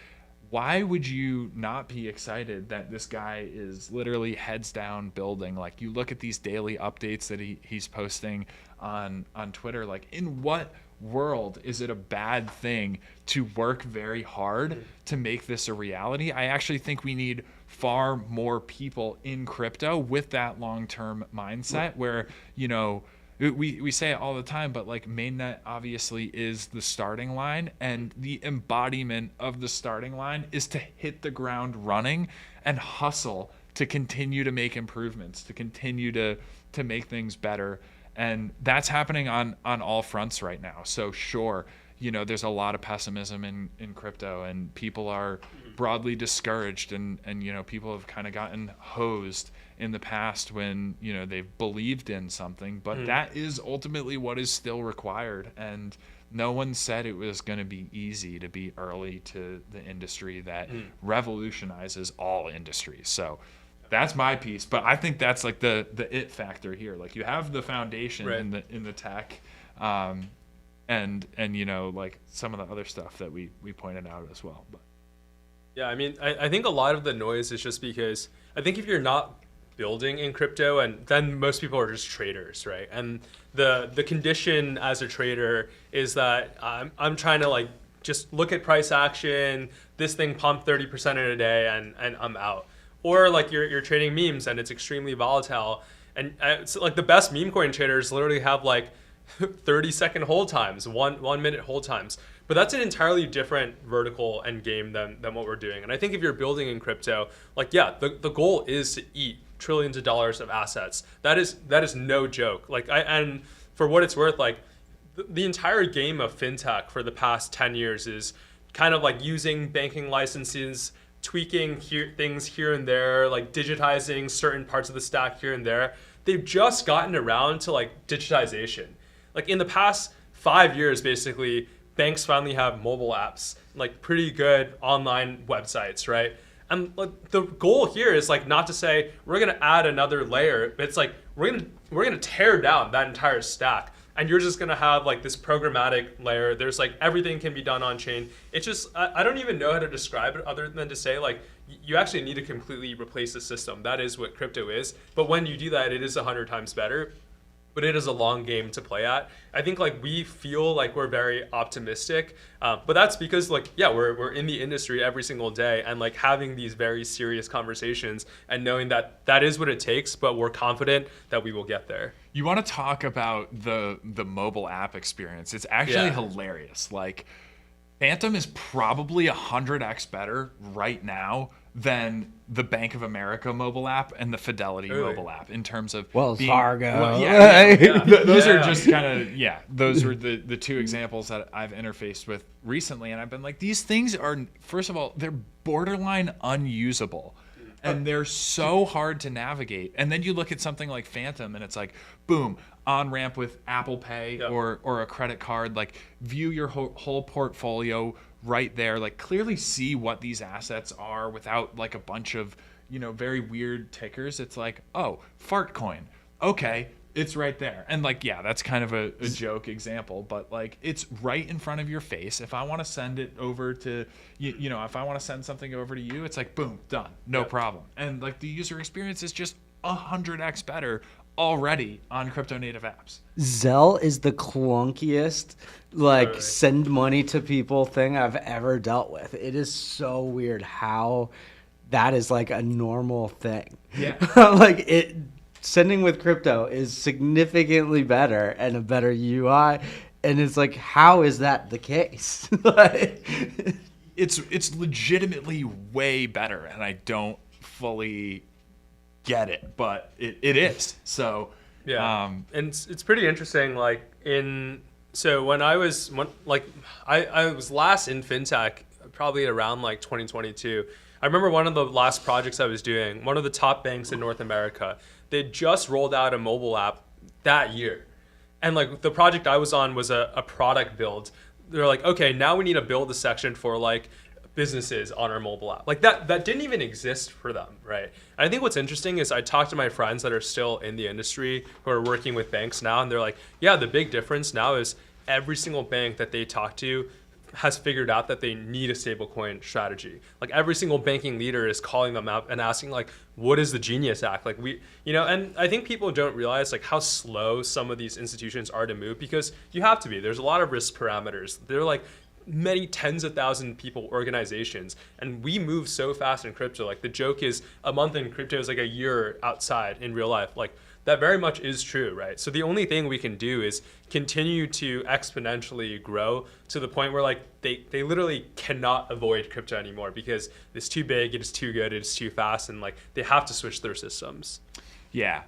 why would you not be excited that this guy is literally heads down building? Like, you look at these daily updates that he's posting on Twitter, like, in what world is it a bad thing to work very hard to make this a reality? I actually think we need far more people in crypto with that long-term mindset where, we say it all the time, but like mainnet obviously is the starting line, and the embodiment of the starting line is to hit the ground running and hustle to continue to make improvements, to continue to make things better. And that's happening on all fronts right now. So sure, there's a lot of pessimism in crypto, and people are broadly discouraged, and people have kind of gotten hosed in the past when, they've believed in something, but that is ultimately what is still required. And no one said it was going to be easy to be early to the industry that revolutionizes all industries. So that's my piece, but I think that's like the it factor here. Like, you have the foundation in the tech, and like some of the other stuff that we pointed out as well. But yeah, I mean, I think a lot of the noise is just because I think if you're not building in crypto, and then most people are just traders, right? And the condition as a trader is that I'm trying to like just look at price action. This thing pumped 30% in a day, and I'm out. Or like you're trading memes and it's extremely volatile, and it's like the best meme coin traders literally have like 30-second hold times, one minute hold times. But that's an entirely different vertical and game than what we're doing. And I think if you're building in crypto, like the goal is to eat trillions of dollars of assets. That is no joke. Like and for what it's worth, like the entire game of fintech for the past 10 years is kind of like using banking licenses, tweaking things here and there, like digitizing certain parts of the stack here and there. They've just gotten around to like digitization. Like in the past 5 years, basically, banks finally have mobile apps, like pretty good online websites, right? And like, the goal here is like not to say we're gonna add another layer, but it's like we're gonna tear down that entire stack, and you're just gonna have like this programmatic layer. There's like everything can be done on chain. It's just I don't even know how to describe it other than to say like you actually need to completely replace the system. That is what crypto is. But when you do that, it is 100 times better. But it is a long game to play at. I think like we feel like we're very optimistic, but that's because like we're in the industry every single day and like having these very serious conversations and knowing that that is what it takes. But we're confident that we will get there. You want to talk about the mobile app experience? It's actually Yeah. hilarious. Like Phantom is probably 100x better right now than the Bank of America mobile app and the Fidelity Really? mobile app in terms of Wells being, Fargo. Well, yeah. Those are Yeah. just kind of those were the two examples that I've interfaced with recently, and I've been like, these things are, first of all, they're borderline unusable. And they're so hard to navigate. And then you look at something like Phantom and it's like, boom, on ramp with Apple Pay Yep. or a credit card, like view your whole portfolio right there, like clearly see what these assets are without like a bunch of, very weird tickers. It's like, oh, fart coin. Okay, it's right there. And like, yeah, that's kind of a joke example, but like it's right in front of your face. If I want to send it over to if I want to send something over to you, it's like, boom, done, no problem. And like the user experience is just 100x better already on crypto native apps. Zelle is the clunkiest, like, Totally. send money to people thing I've ever dealt with. It is so weird how that is like a normal thing. Yeah. Like sending with crypto is significantly better and a better UI. And it's like, how is that the case? Like, It's legitimately way better, and I don't fully get it, but it is. So Yeah, and it's pretty interesting. Like so when I was I was last in fintech probably around like 2022. I remember one of the last projects I was doing. One of the top banks in North America, they just rolled out a mobile app that year, and like the project I was on was a product build. They're like, okay, now we need to build a section for like businesses on our mobile app. Like that didn't even exist for them, right? And I think what's interesting is I talk to my friends that are still in the industry who are working with banks now, and they're like, yeah, the big difference now is every single bank that they talk to has figured out that they need a stablecoin strategy. Like every single banking leader is calling them up and asking like, what is the Genius Act? Like and I think people don't realize like how slow some of these institutions are to move, because you have to be. There's a lot of risk parameters. They're like many tens of thousand people organizations, and we move so fast in crypto. Like the joke is a month in crypto is like a year outside in real life. Like that very much is true, right? So the only thing we can do is continue to exponentially grow to the point where like they literally cannot avoid crypto anymore because it's too big, it is too good, it is too fast, and like they have to switch their systems. Yeah.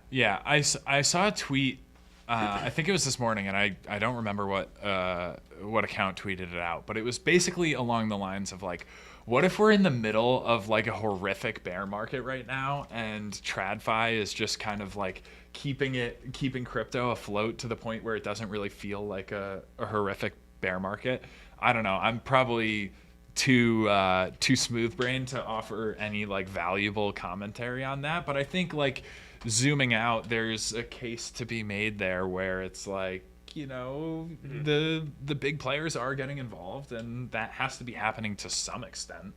I saw a tweet. I think it was this morning, and I don't remember what account tweeted it out, but it was basically along the lines of like, what if we're in the middle of like a horrific bear market right now, and TradFi is just kind of like keeping crypto afloat to the point where it doesn't really feel like a horrific bear market. I don't know. I'm probably too smooth brained to offer any like valuable commentary on that, but I think like zooming out, there's a case to be made there where it's like, the big players are getting involved, and that has to be happening to some extent.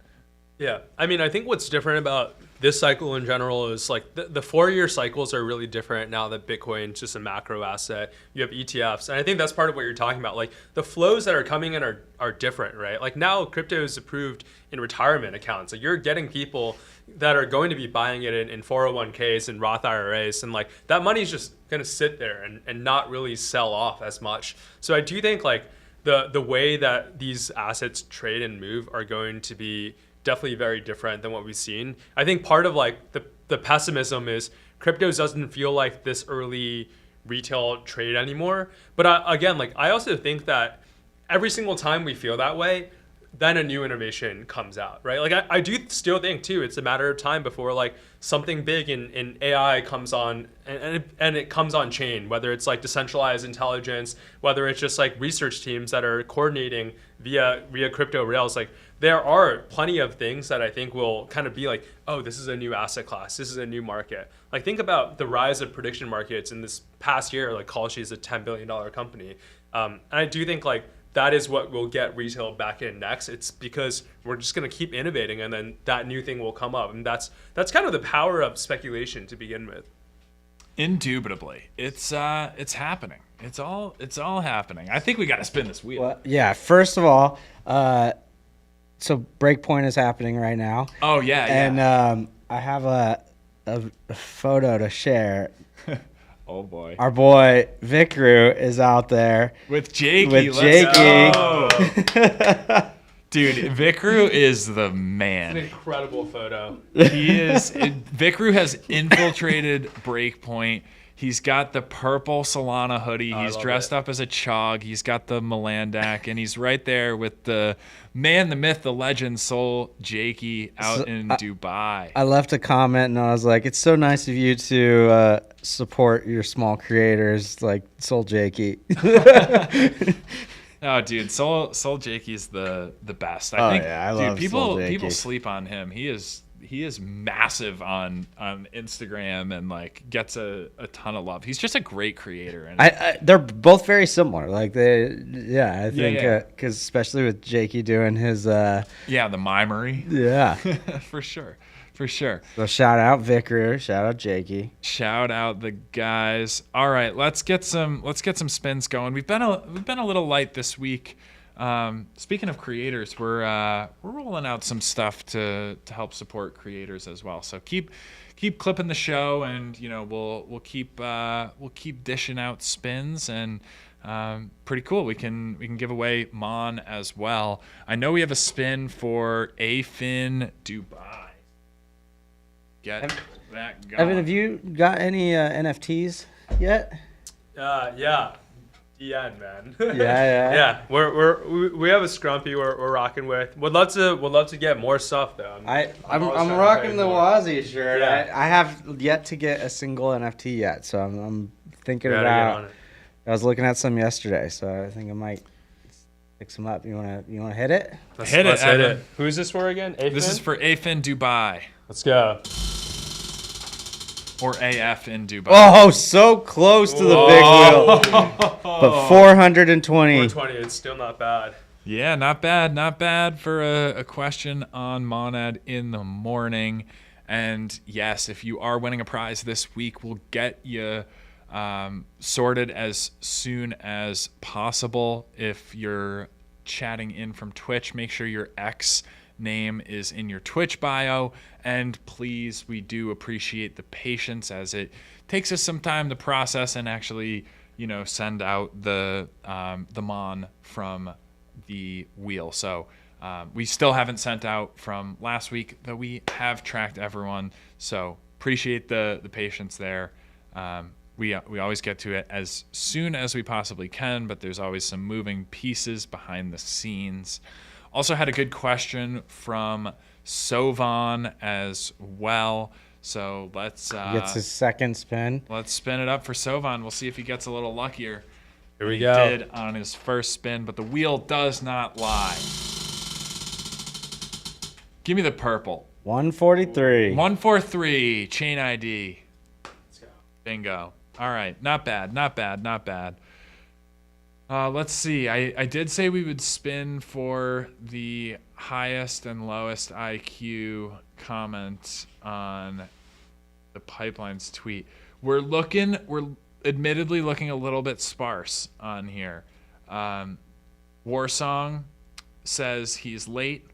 Yeah, I mean, I think what's different about this cycle in general is like the 4-year cycles are really different now that Bitcoin's just a macro asset. You have ETFs, and I think that's part of what you're talking about. Like the flows that are coming in are different, right? Like now crypto is approved in retirement accounts. Like you're getting people that are going to be buying it in 401ks and Roth IRAs, and like that money's just going to sit there and not really sell off as much. So I do think like the way that these assets trade and move are going to be definitely very different than what we've seen. I think part of like the pessimism is crypto doesn't feel like this early retail trade anymore. But again, like I also think that every single time we feel that way, then a new innovation comes out, right? Like I do still think too, it's a matter of time before like something big in AI comes on and it comes on chain, whether it's like decentralized intelligence, whether it's just like research teams that are coordinating via crypto rails. Like there are plenty of things that I think will kind of be like, oh, this is a new asset class. This is a new market. Like think about the rise of prediction markets in this past year. Like Kalshi is a $10 billion company. And I do think like that is what will get retail back in next. It's because we're just going to keep innovating, and then that new thing will come up. And that's kind of the power of speculation to begin with. Indubitably, it's happening. It's all happening. I think we got to spin this wheel. Well, yeah. First of all, so Breakpoint is happening right now. Oh yeah, And I have a photo to share. Oh boy. Our boy Vikru is out there With Jakey. with let's Jakey. go. Dude, Vikru is the It's an man. incredible photo. Vikru has infiltrated Breakpoint. He's got the purple Solana hoodie. I He's love dressed it. up as a Chog. He's got the Melandac, and he's right there with the man, the myth, the legend, Soul Jakey out in Dubai. I left a comment and I was like, "It's so nice of you to support your small creators like Soul Jakey." Oh, dude, Soul Jakey's the best. Oh, I think, yeah, I dude, love Soul Jakey. people sleep on him. He is massive on Instagram and like gets a ton of love. He's just a great creator. And They're both very similar. Like I think yeah. because especially with Jakey doing his yeah, the mimery. yeah. For sure. So shout out Vikru, shout out Jakey. Shout out the guys. All right, let's get some spins going. We've been a little light this week. Speaking of creators, we're rolling out some stuff to help support creators as well. So keep clipping the show, and we'll keep dishing out spins, and pretty cool. We can give away MON as well. I know we have a spin for AFIN Dubai. Get that going. Evan, have you got any NFTs yet? Yeah. DN, man. Yeah. Yeah, we have a scrumpy we're rocking with. Would love to get more stuff though. I'm always trying to rocking pay the more. Wazzy shirt. Yeah. I have yet to get a single NFT yet, so I'm thinking Gotta get about. on it. I was looking at some yesterday, so I think I might pick some up. You wanna hit it? Let's Hit it, hit Evan. it. Who's this for again? AFIN? This is for AFIN Dubai Let's go. or AF in Dubai. Oh, so close to the big wheel, but 420. 420. It's still not bad. Yeah, not bad for a question on Monad in the morning. And yes, if you are winning a prize this week, we'll get you sorted as soon as possible. If you're chatting in from Twitch, make sure your X name is in your Twitch bio, and please, we do appreciate the patience as it takes us some time to process and actually send out the MON from the wheel. So we still haven't sent out from last week, though we have tracked everyone, so appreciate the patience there. We always get to it as soon as we possibly can, but there's always some moving pieces behind the scenes. Also had a good question from Sovan as well. So let's Gets his second spin. let's spin it up for Sovan. We'll see if he gets a little luckier. Here we He go. did on his first spin, but the wheel does not lie. Give me the purple. 143. 143 chain ID. Let's go. Bingo. All right, not bad. Let's see. I did say we would spin for the highest and lowest IQ comment on the Pipeline's tweet. We're admittedly looking a little bit sparse on here. Warsong says he's late,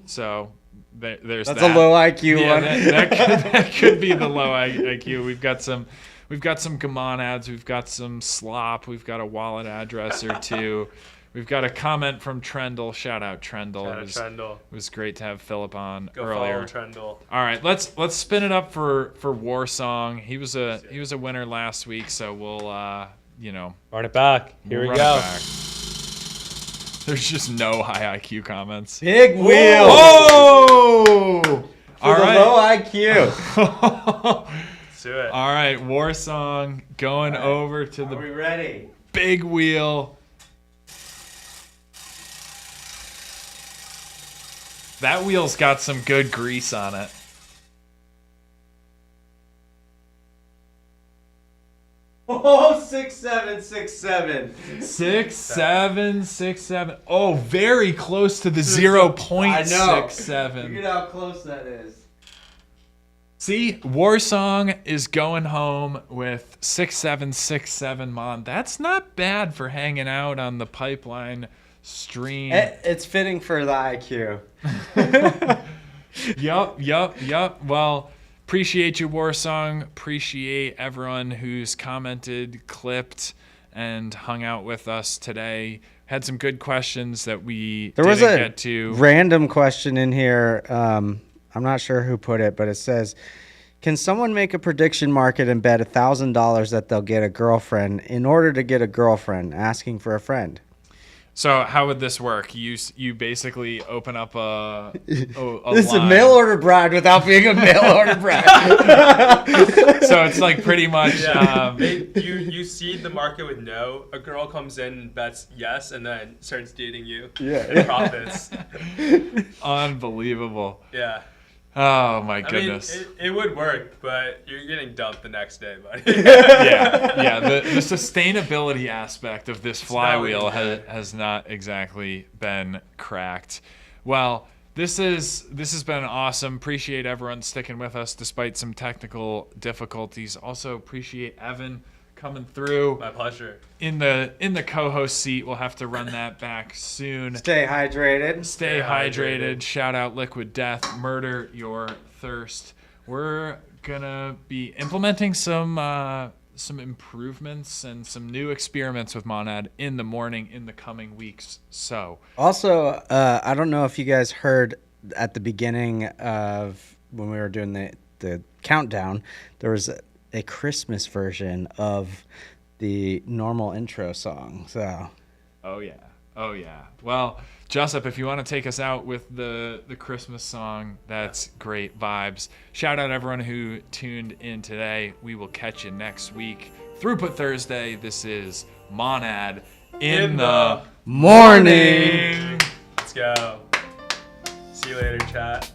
so there's That's that. a low IQ Yeah, one. that could be the low IQ. We've got some Gamon ads. We've got some slop. We've got a wallet address or two. We've got a comment from Trendle. Shout out Trendle. Trendle. It was great to have Philip on Go earlier. follow Trendle. All right, let's spin it up for Warsong. He was a winner last week, so we'll Run it back. Here we'll we run go. it back. There's just no high IQ comments. Big wheel. Oh! For All the right. low IQ. Let's do it. All right, Warsong going over to Are we the ready? big wheel. That wheel's got some good grease on it. Oh, 6767. 6767. Oh, very close to the 0.67. Look at how close that is. See, Warsong is going home with 6767 MON. That's not bad for hanging out on the pipeline stream. It's fitting for the IQ. Yup. Well, appreciate you, Warsong. Appreciate everyone who's commented, clipped, and hung out with us today. Had some good questions that we didn't get to. Random question in here. I'm not sure who put it, but it says, can someone make a prediction market and bet $1,000 that they'll get a girlfriend in order to get a girlfriend, asking for a friend? So how would this work? You basically open up a This is a line. mail order bride without being a mail order bride. So it's like pretty much. You seed the market with no. A girl comes in and bets yes, and then starts dating you. Yeah. And profits. Unbelievable. Yeah. Oh my goodness. I mean, it would work, but you're getting dumped the next day, buddy. yeah. The sustainability aspect of this flywheel has not exactly been cracked. Well, this has been awesome. Appreciate everyone sticking with us despite some technical difficulties. Also appreciate Evan coming through. My pleasure. In the co-host seat. We'll have to run that back soon. Stay hydrated. Stay hydrated. Shout out Liquid Death. Murder your thirst. We're gonna be implementing some improvements and some new experiments with Monad in the morning in the coming weeks. So Also, I don't know if you guys heard at the beginning of when we were doing the countdown, there was a Christmas version of the normal intro song. So, oh yeah. Well, Jessup, if you want to take us out with the Christmas song, that's great vibes. Shout out everyone who tuned in today. We will catch you next week. Throughput Thursday. This is Monad in the morning. Let's go. See you later, chat.